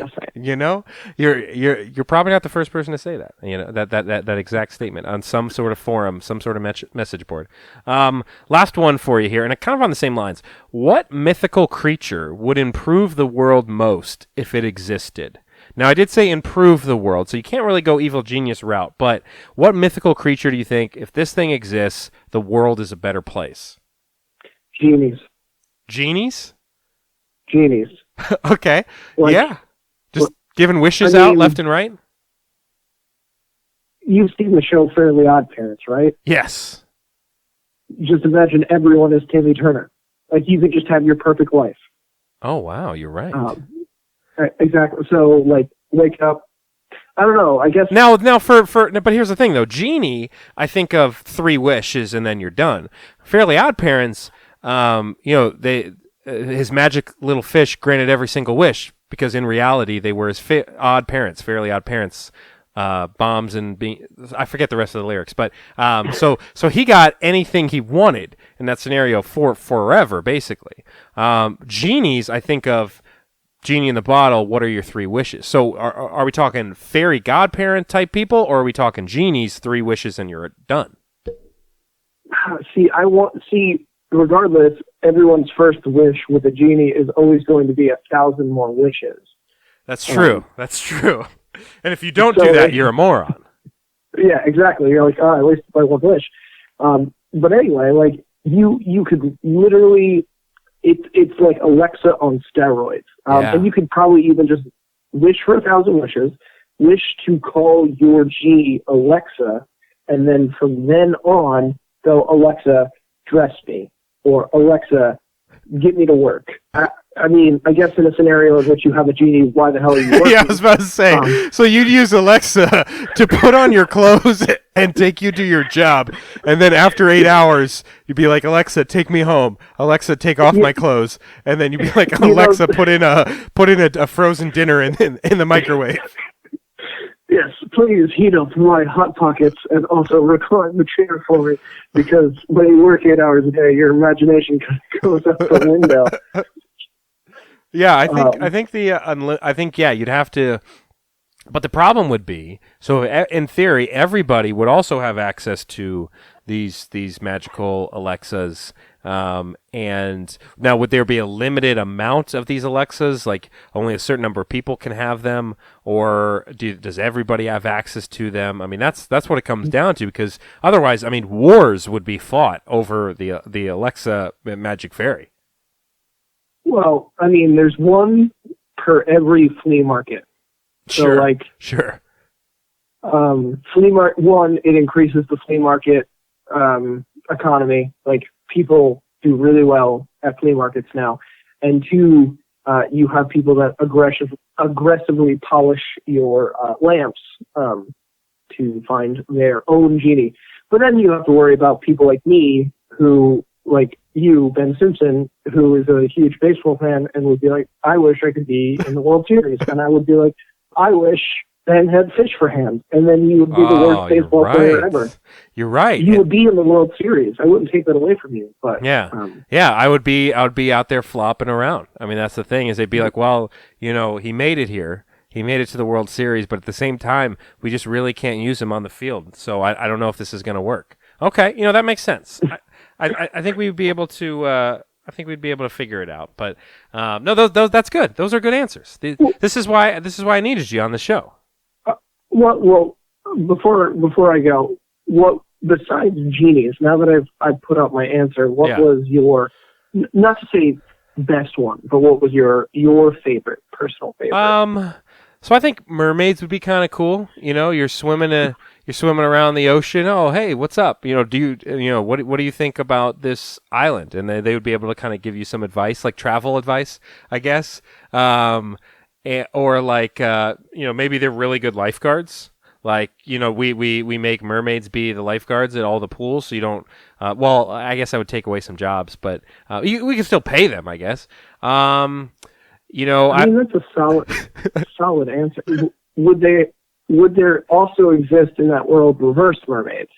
probably not the first person to say that. That exact statement on some sort of forum, some sort of message board. Last one for you here, and kind of on the same lines. What mythical creature would improve the world most if it existed? Now, I did say improve the world, so you can't really go evil genius route. But what mythical creature do you think, if this thing exists, the world is a better place? Genies. Genies? Genies. Okay. Just giving wishes out left and right? You've seen the show Fairly Odd Parents, right? Yes. Just imagine everyone is Timmy Turner. Like, you could just have your perfect life. Oh, wow, you're right. Exactly. So, like, wake up. I don't know. I guess now but here's the thing though. Genie, I think of 3 wishes and then you're done. Fairly Odd Parents, his magic little fish granted every single wish because in reality they were his odd parents, Fairly Odd Parents, bombs and I forget the rest of the lyrics, but so he got anything he wanted in that scenario for forever, basically. Genies, I think of Genie in the bottle. What are your 3 wishes? So are we talking fairy godparent type people, or are we talking genies, 3 wishes and you're done? Regardless, everyone's first wish with a genie is always going to be 1,000 more wishes. That's true. That's true. And if you don't do that, you're a moron. Yeah, exactly. You're like, I wasted my one wish. But anyway, like you could literally, it's like Alexa on steroids. And you could probably even just wish for 1,000 wishes, wish to call your genie Alexa, and then from then on, go, Alexa, dress me, or Alexa, get me to work. I mean, I guess in a scenario in which you have a genie, why the hell are you working? Yeah, I was about to say. So you'd use Alexa to put on your clothes and take you to your job, and then after 8 hours, you'd be like, Alexa, take me home. Alexa, take off my clothes, and then you'd be like, Alexa, put in a frozen dinner in the microwave. Yes, please heat up my Hot Pockets and also recline the chair for me, because when you work 8 hours a day, your imagination goes out the window. Yeah, I think you'd have to, but the problem would be, so in theory, everybody would also have access to these magical Alexas. And now, would there be a limited amount of these Alexas? Like only a certain number of people can have them, or does everybody have access to them? I mean, that's what it comes down to. Because otherwise, I mean, wars would be fought over the Alexa Magic Fairy. Well, I mean, there's one per every flea market. Sure. So, like, sure. Flea market, one, it increases the flea market economy. Like, people do really well at flea markets now. And two, you have people that aggressively polish your lamps to find their own genie. But then you have to worry about people like me who, like you, Ben Simpson, who is a huge baseball fan and would be like, I wish I could be in the World Series. And I would be like, I wish Ben had fish for hands. And then you would be the worst baseball player ever. You're right. You would be in the World Series. I wouldn't take that away from you. But yeah, I would be out there flopping around. I mean, that's the thing, is they'd be like, well, you know, he made it here. He made it to the World Series, but at the same time, we just really can't use him on the field. So I don't know if this is going to work. Okay, you know, that makes sense. I think we'd be able to. I think we'd be able to figure it out. But no, those that's good. Those are good answers. This is why I needed you on the show. Well, before I go, what besides genies? Now that I've put out my answer, what was your, not to say best one, but what was your favorite, personal favorite? So I think mermaids would be kind of cool. You know, you're swimming around the ocean. Oh, hey, what's up? You know, what do you think about this island? And they would be able to kind of give you some advice, like travel advice, I guess. Or like, you know, maybe they're really good lifeguards. Like, you know, we make mermaids be the lifeguards at all the pools, so you don't. Well, I guess I would take away some jobs, but we can still pay them, I guess. You know, I mean, that's a solid answer. Would there also exist in that world reverse mermaids?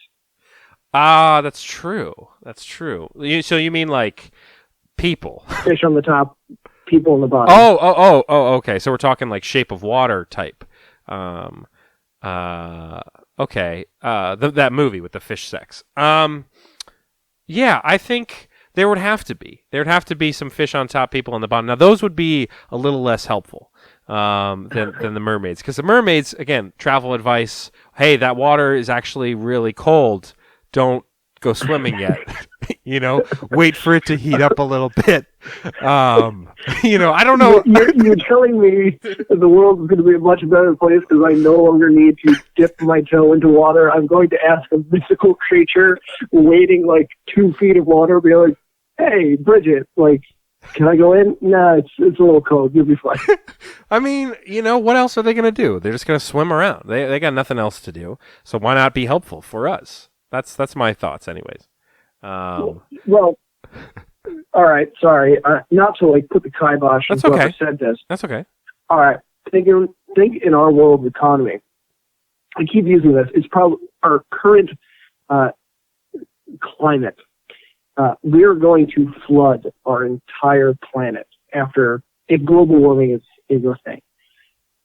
That's true. That's true. So you mean like people? Fish on the top, people on the bottom. Oh, okay. So we're talking like Shape of Water type. Okay. That movie with the fish sex. Yeah, I think there would have to be. There'd have to be some fish on top, people on the bottom. Now, those would be a little less helpful than the mermaids. Because the mermaids, again, travel advice, hey, that water is actually really cold. Don't go swimming yet. You know, wait for it to heat up a little bit. You know, I don't know. You're telling me the world is going to be a much better place because I no longer need to dip my toe into water. I'm going to ask a mythical creature wading like 2 feet of water, be like, hey, Bridget, like, can I go in? Nah, it's a little cold. You'll be fine. I mean, you know, what else are they going to do? They're just going to swim around. They got nothing else to do. So why not be helpful for us? That's my thoughts, anyways. Well, all right. Sorry, not to like put the kibosh on whoever said this. That's okay. All right. Think in our world economy. I keep using this. It's probably our current climate. We're going to flood our entire planet if global warming is a thing.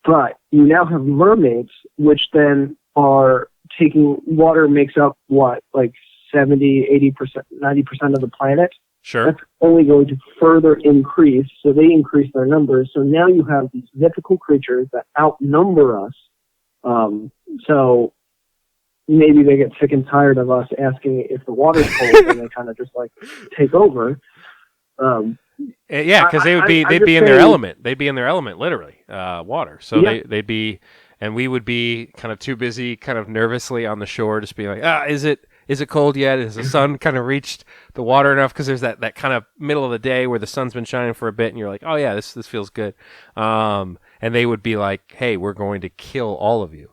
But you now have mermaids, which then are taking water makes up what, like 70, 80%, 90% of the planet. Sure. That's only going to further increase. So they increase their numbers. So now you have these mythical creatures that outnumber us. So maybe they get sick and tired of us asking if the water's cold and they kind of just like take over. Yeah, because they'd be in their element. They'd be in their element, literally, water. So they'd be, and we would be kind of too busy, kind of nervously on the shore, just being like, is it cold yet? Has the sun kind of reached the water enough? Because there's that kind of middle of the day where the sun's been shining for a bit, and you're like, oh yeah, this feels good. And they would be like, hey, we're going to kill all of you,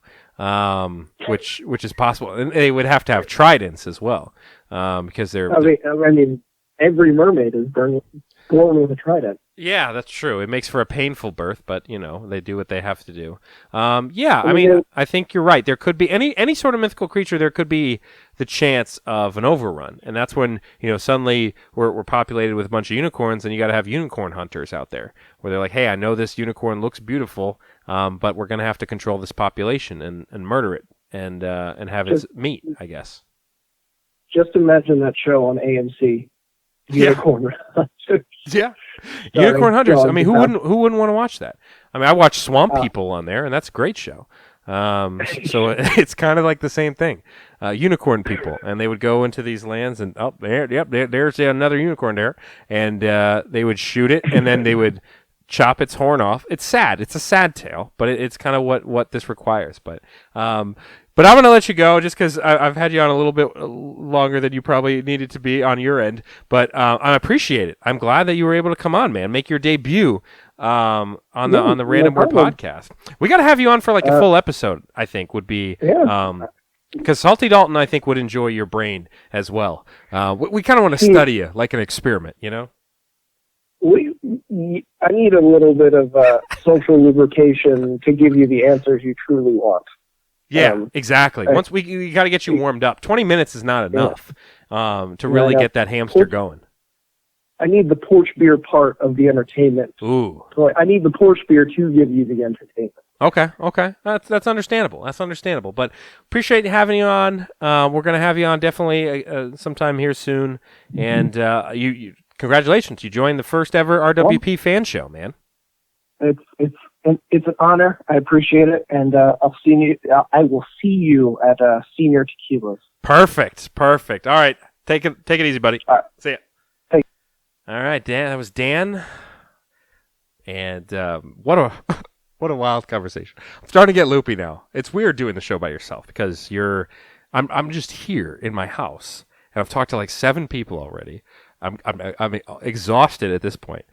which is possible. And they would have to have tridents as well, because they're. I mean, every mermaid is born with a trident. Yeah, that's true. It makes for a painful birth, but you know they do what they have to do. Yeah, I mean, I think you're right. There could be any sort of mythical creature. There could be the chance of an overrun, and that's when suddenly we're populated with a bunch of unicorns, and you got to have unicorn hunters out there where they're like, hey, I know this unicorn looks beautiful, but we're gonna have to control this population and murder it and have its meat, I guess. just imagine that show on AMC. Unicorn Hunters. Yeah. Unicorn Hunters. I mean, who wouldn't want to watch that? I mean, I watch Swamp People on there, and that's a great show. So it's kind of like the same thing. Unicorn people, and they would go into these lands, and there's another unicorn there, and they would shoot it, and then they would chop its horn off. It's sad. It's a sad tale, but it's kind of what this requires. But I'm going to let you go just because I've had you on a little bit longer than you probably needed to be on your end. But I appreciate it. I'm glad that you were able to come on, man. Make your debut on the Random Word podcast. We got to have you on for like a full episode, I think, would be. Because Salty Dalton, I think, would enjoy your brain as well. We kind of want to study you like an experiment, you know? I need a little bit of social lubrication to give you the answers you truly want. Yeah, exactly. Once we got to get you warmed up. 20 minutes is not enough to really get that hamster going. I need the porch beer part of the entertainment. Ooh. So I need the porch beer to give you the entertainment. Okay. That's understandable. But appreciate having you on. We're going to have you on definitely sometime here soon. And you congratulations. You joined the first ever RWP fan show, man. It's an honor. I appreciate it. And I will see you at Senior Tequilas. Perfect. All right. Take it easy, buddy. All right. See ya. All right, Dan. That was Dan. And what a wild conversation. I'm starting to get loopy now. It's weird doing the show by yourself because I'm just here in my house and I've talked to like 7 people already. I'm exhausted at this point.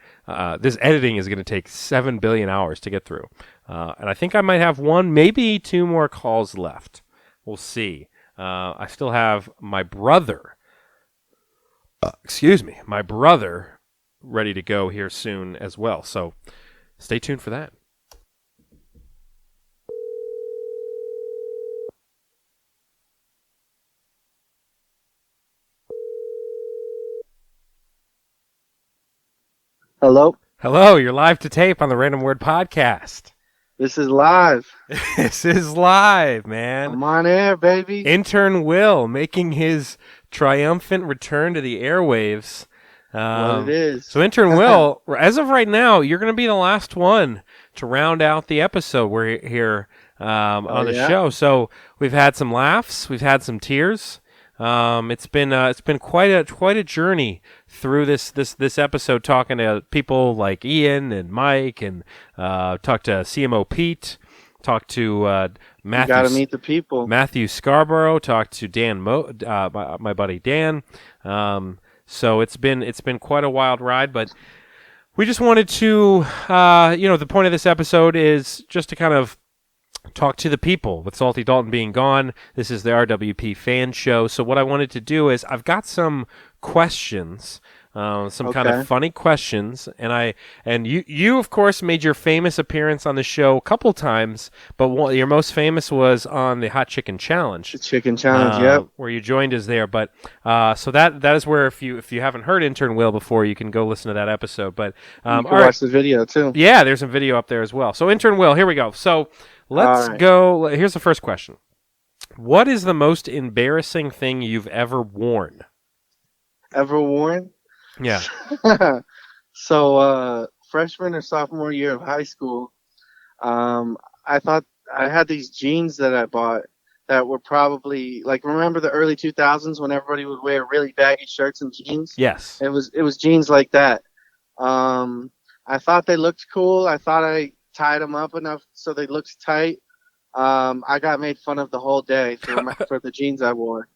This editing is going to take 7 billion hours to get through, and I think I might have 1, maybe 2 more calls left. We'll see. I still have my brother. My brother ready to go here soon as well. So stay tuned for that. Hello, you're live to tape on the Random Word podcast. This is live. This is live, man. I'm on air, baby. Intern Will making his triumphant return to the airwaves. What it is. So Intern Will, as of right now, you're going to be the last one to round out the episode. We're here on the show. So we've had some laughs, we've had some tears. It's been quite a journey through this episode, talking to people like Ian and Mike, and talked to CMO Pete, talked to Matthew. You gotta meet the people. Matthew Scarborough, talked to Dan, my buddy Dan. So it's been quite a wild ride, but we just wanted to, the point of this episode is just to kind of talk to the people. With Salty Dalton being gone, this is the RWP fan show. So what I wanted to do is I've got some questions, kind of funny questions, and you of course made your famous appearance on the show a couple times, but your most famous was on the Hot Chicken Challenge. The Chicken Challenge, where you joined us there. But so that is where if you haven't heard Intern Will before, you can go listen to that episode. But you can watch the video too. Yeah, there's some video up there as well. So Intern Will, here we go. So let's go. Here's the first question. What is the most embarrassing thing you've ever worn? Ever worn? Yeah. So freshman or sophomore year of high school, I thought I had these jeans that I bought that were probably like, remember the early 2000s when everybody would wear really baggy shirts and jeans? Yes. It was jeans like that. I thought they looked cool. I thought I tied them up enough so they looked tight. I got made fun of the whole day for the jeans I wore.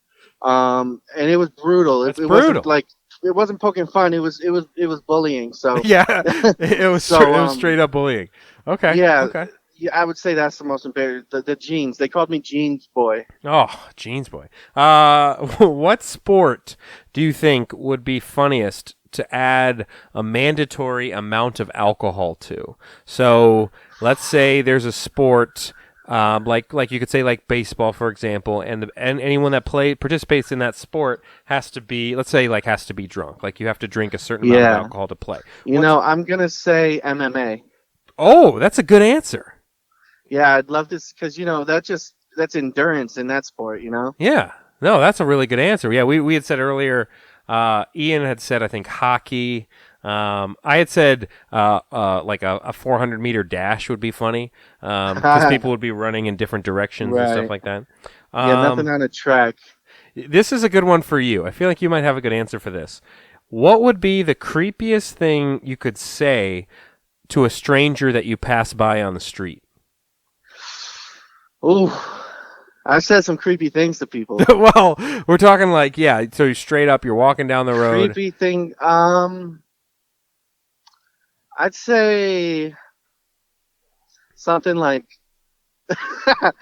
And it was brutal. It wasn't like, it wasn't poking fun. It was bullying. So yeah, it was straight up bullying. Okay. Yeah. Okay. Yeah, I would say that's the most embarrassing. The jeans. They called me Jeans Boy. Oh, Jeans Boy. What sport do you think would be funniest to add a mandatory amount of alcohol to? So let's say there's a sport. Like you could say like baseball, for example, and anyone that participates in that sport has to be drunk. Like you have to drink a certain amount of alcohol to play. I'm gonna say MMA. Oh, that's a good answer. Yeah, I'd love this because that's endurance in that sport. Yeah, No, that's a really good answer. Yeah, we had said earlier, Ian had said, I think, hockey. I had said like a 400-meter dash would be funny because people would be running in different directions and stuff like that. Yeah, nothing on a track. This is a good one for you. I feel like you might have a good answer for this. What would be the creepiest thing you could say to a stranger that you pass by on the street? Ooh, I've said some creepy things to people. Well, we're talking like, yeah, so straight up, you're walking down the road. Creepy thing, I'd say something like, the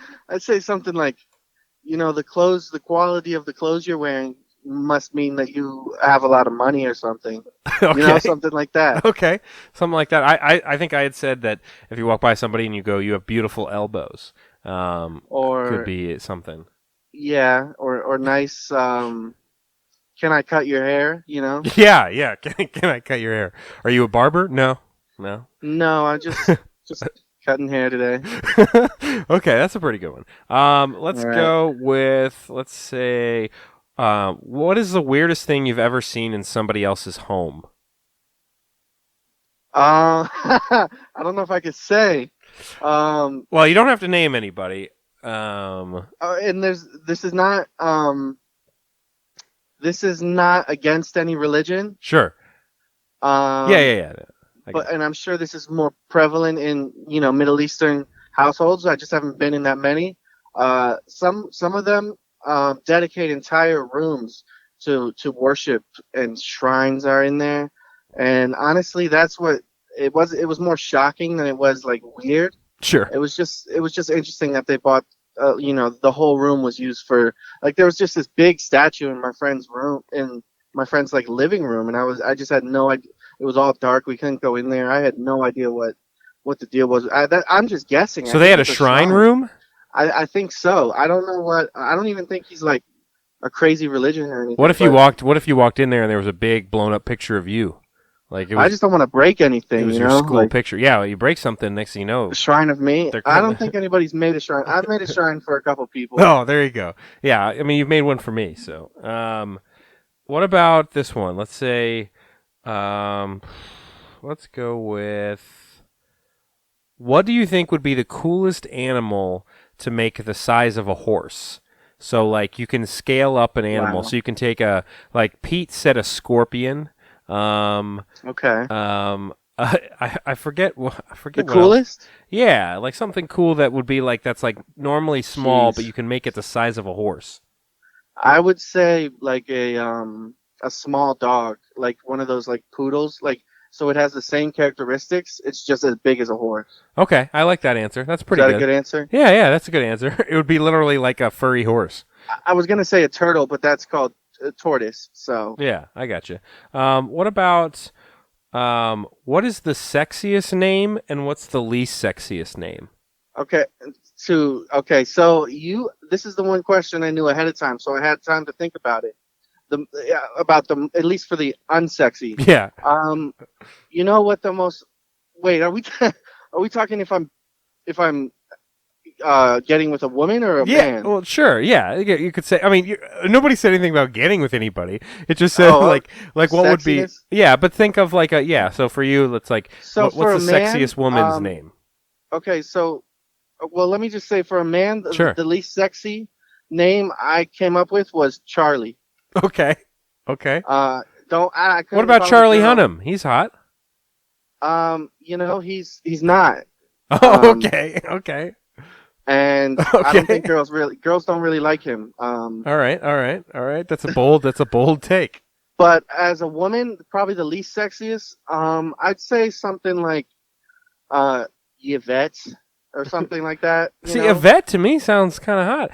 quality of the clothes you're wearing must mean that you have a lot of money or something. Okay. Something like that. Okay, something like that. I think I had said that if you walk by somebody and you go, you have beautiful elbows, or could be something. Yeah, or nice. Can I cut your hair? Yeah. Can I cut your hair? Are you a barber? No. No, I just cutting hair today. Okay, that's a pretty good one. Let's go with, let's say, what is the weirdest thing you've ever seen in somebody else's home? I don't know if I could say. Well, you don't have to name anybody. And this is not against any religion. Sure. Yeah. And I'm sure this is more prevalent in Middle Eastern households. I just haven't been in that many. Some of them dedicate entire rooms to worship, and shrines are in there. And honestly, that's what it was. It was more shocking than it was like weird. Sure. It was just interesting that they bought. The whole room was used for, like, there was just this big statue in my friend's room, in my friend's like living room, and I just had no idea. It was all dark. We couldn't go in there. I had no idea what the deal was. I'm just guessing. So they had a shrine room? I think so. I don't know what. I don't even think he's like a crazy religion or anything. What if you walked in there and there was a big blown up picture of you? Like it was, I just don't want to break anything. It was your school picture. Yeah, you break something, next thing you know, a shrine of me. I don't think anybody's made a shrine. I've made a shrine for a couple people. Oh, there you go. Yeah, I mean, you've made one for me. So, what about this one? Let's say, let's go with, what do you think would be the coolest animal to make the size of a horse? So, like, you can scale up an animal. Wow. So you can take like Pete said, a scorpion. Okay. I forget the coolest. Yeah, like something cool that would be like, that's like normally small, but you can make it the size of a horse. I would say like a small dog, like one of those like poodles, like, so it has the same characteristics. It's just as big as a horse. Okay, I like that answer. That's pretty good. Is that a good answer? Yeah, that's a good answer. It would be literally like a furry horse. I was gonna say a turtle, but that's called a tortoise. So yeah, I got you. What about what is the sexiest name and what's the least sexiest name? Okay, so this is the one question I knew ahead of time, so I had time to think about it. About them, at least for the unsexy. Yeah. You know what the most? Wait, are we talking if I'm getting with a woman or a man? Yeah, well, sure. Yeah, you could say. I mean, nobody said anything about getting with anybody. It just said like what sexiness? Would be? Yeah, but think of like So for you, it's like, what's the sexiest woman's name? Okay, so let me just say, for a man, the least sexy name I came up with was Charlie. Okay. What about Charlie Hunnam? He's hot. He's not. Oh, okay. And I don't think girls don't really like him. All right. That's a bold take. But as a woman, probably the least sexiest, I'd say something like Yvette or something like that. Yvette to me sounds kind of hot.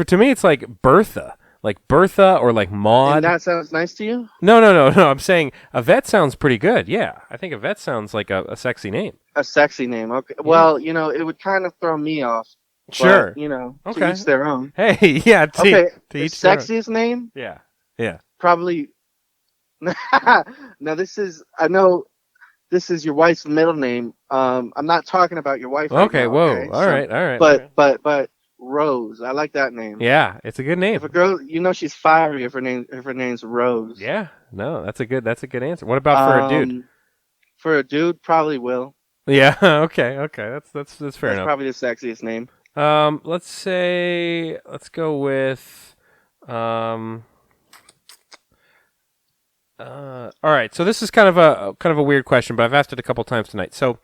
To me, it's like Bertha. Like Bertha or like Maud. And that sounds nice to you? No. I'm saying Yvette sounds pretty good. Yeah, I think Yvette sounds like a sexy name. A sexy name. Okay. Yeah. Well, it would kind of throw me off. Sure. But, to each their own. Hey, yeah. To each sexiest name? Yeah. Probably. Now I know this is your wife's middle name. I'm not talking about your wife. Okay. Right now, whoa. okay? All right. But Rose. I like that name. Yeah, it's a good name. If a girl, she's fiery if her name's Rose. Yeah, no, that's a good answer. What about for a dude? For a dude, probably Will. Yeah, okay, that's fair That's enough. probably the sexiest name. Let's go with, all right. So this is kind of a weird question, but I've asked it a couple times tonight. So,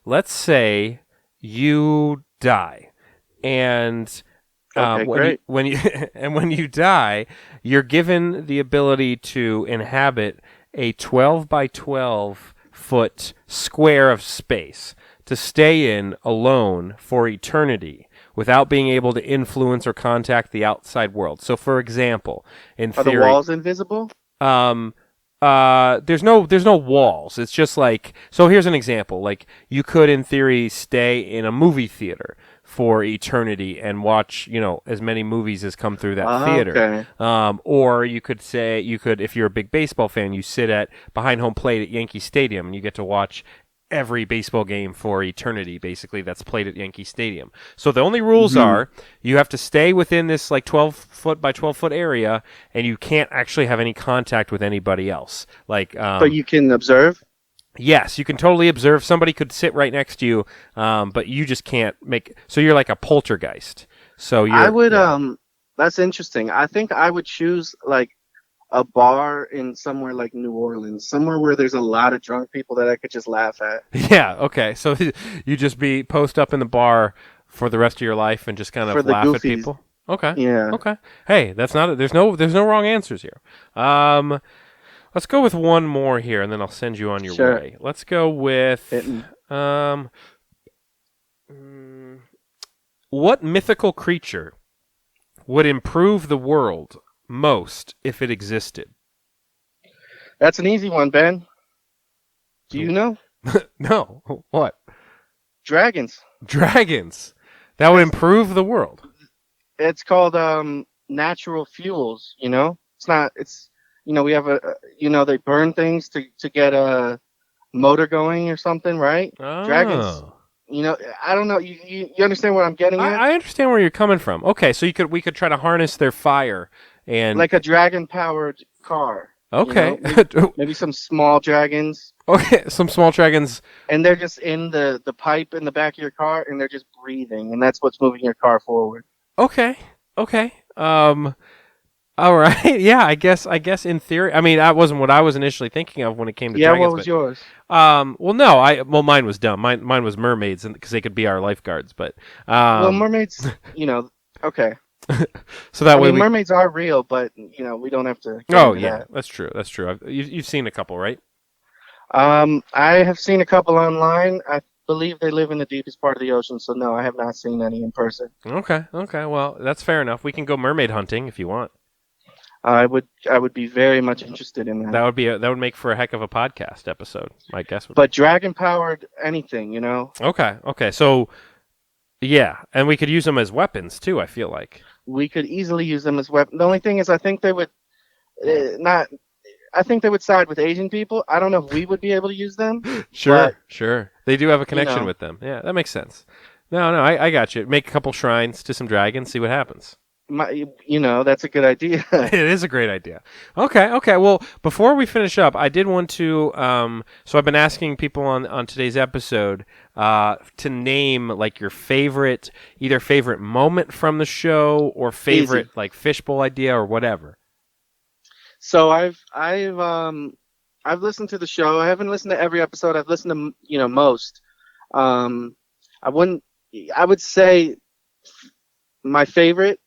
let's say you die, and great. when you die, you're given the ability to inhabit a 12 by 12 foot square of space to stay in alone for eternity without being able to influence or contact the outside world. So, for example, in Are theory, the walls invisible? there's no walls. It's just like, so here's an example. Like, you could in theory stay in a movie theater for eternity and watch, as many movies as come through that theater. Okay. Or you could say, if you're a big baseball fan, you sit at behind home plate at Yankee Stadium and you get to watch every baseball game for eternity, basically, that's played at Yankee Stadium. So the only rules are you have to stay within this 12 foot by 12 foot area, and you can't actually have any contact with anybody else. But you can observe? Yes, you can totally observe. Somebody could sit right next to you, but you just can't so you're like a poltergeist. So I would, that's interesting. I think I would choose a bar in somewhere like New Orleans, somewhere where there's a lot of drunk people that I could just laugh at. Yeah, okay. So you just post up in the bar for the rest of your life and just kind of laugh at people? Okay. Yeah. Okay. Hey, there's no wrong answers here. Let's go with one more here, and then I'll send you on your way. Let's go with what mythical creature would improve the world most if it existed? That's an easy one, Ben. Do you know? No. What? Dragons. Dragons. That would improve the world. It's called natural fuels, It's not, we have they burn things to get a motor going or something, right? Oh. Dragons. I don't know. You understand what I'm getting at? I understand where you're coming from. Okay, so we could try to harness their fire and like a dragon-powered car. Okay. Maybe some small dragons. Okay, some small dragons. And they're just in the pipe in the back of your car, and they're just breathing, and that's what's moving your car forward. Okay. All right. Yeah, I guess in theory. I mean, that wasn't what I was initially thinking of when it came to dragons. Yeah, what was yours? Well, no, mine was dumb. Mine was mermaids, because they could be our lifeguards. But mermaids, okay. So that way, mermaids are real, but we don't have to. Oh yeah, that's true. That's true. You've seen a couple, right? I have seen a couple online. I believe they live in the deepest part of the ocean, so no, I have not seen any in person. Okay. Well, that's fair enough. We can go mermaid hunting if you want. I would be very much interested in that. That would make for a heck of a podcast episode, my guess would. But dragon powered anything, Okay. So, yeah, and we could use them as weapons too. I feel like we could easily use them as weapons. The only thing is, I think they would I think they would side with Asian people. I don't know if we would be able to use them. Sure. They do have a connection with them. Yeah, that makes sense. No, I got you. Make a couple shrines to some dragons, see what happens. That's a good idea. It is a great idea. Okay. Well, before we finish up, I did want to. So I've been asking people on today's episode to name your either favorite moment from the show or favorite fishbowl idea or whatever. So I've listened to the show. I haven't listened to every episode. I've listened to most. I would say my favorite,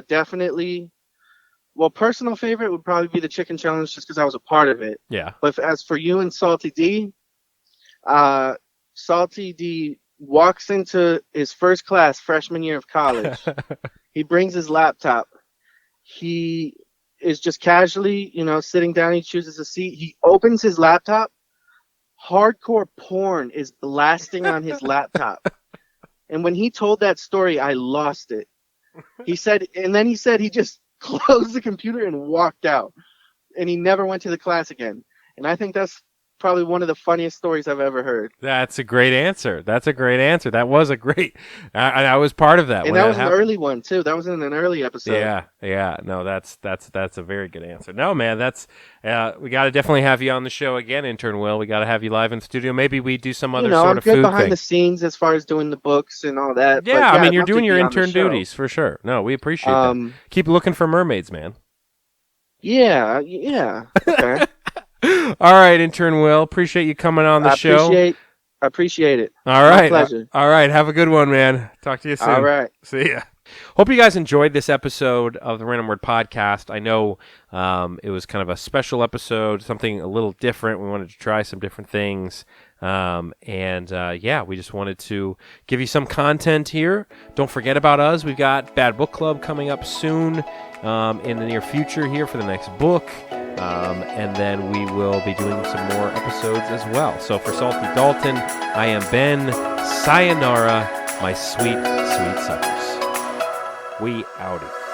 definitely. Well, personal favorite would probably be the chicken challenge, just because I was a part of it. Yeah. But as for you and Salty D, Salty D walks into his first class freshman year of college. He brings his laptop. He is just casually, sitting down. He chooses a seat. He opens his laptop. Hardcore porn is blasting on his laptop. And when he told that story, I lost it. He said he just closed the computer and walked out. And he never went to the class again. And I think that's probably one of the funniest stories I've ever heard. That's a great answer. That was a great. I was part of that. And that was an early one too. That was in an early episode. Yeah. No, that's a very good answer. No, man, that's we got to definitely have you on the show again, Intern Will. We got to have you live in the studio. Maybe we do some other sort I'm of good food behind thing. the scenes as far as doing the books and all that. Yeah, but, I mean, you're I'd love to doing your be on the intern show. duties for sure. No, we appreciate that. Keep looking for mermaids, man. Yeah. Okay. All right, Intern Will. Appreciate you coming on the show. I appreciate it. All right. My pleasure. All right. Have a good one, man. Talk to you soon. All right. See ya. Hope you guys enjoyed this episode of the Random Word Podcast. I know it was kind of a special episode, something a little different. We wanted to try some different things. We just wanted to give you some content here. Don't forget about us. We've got Bad Book Club coming up soon in the near future here for the next book. And then we will be doing some more episodes as well. So for Salty Dalton, I am Ben. Sayonara, my sweet, sweet suckers. We outie.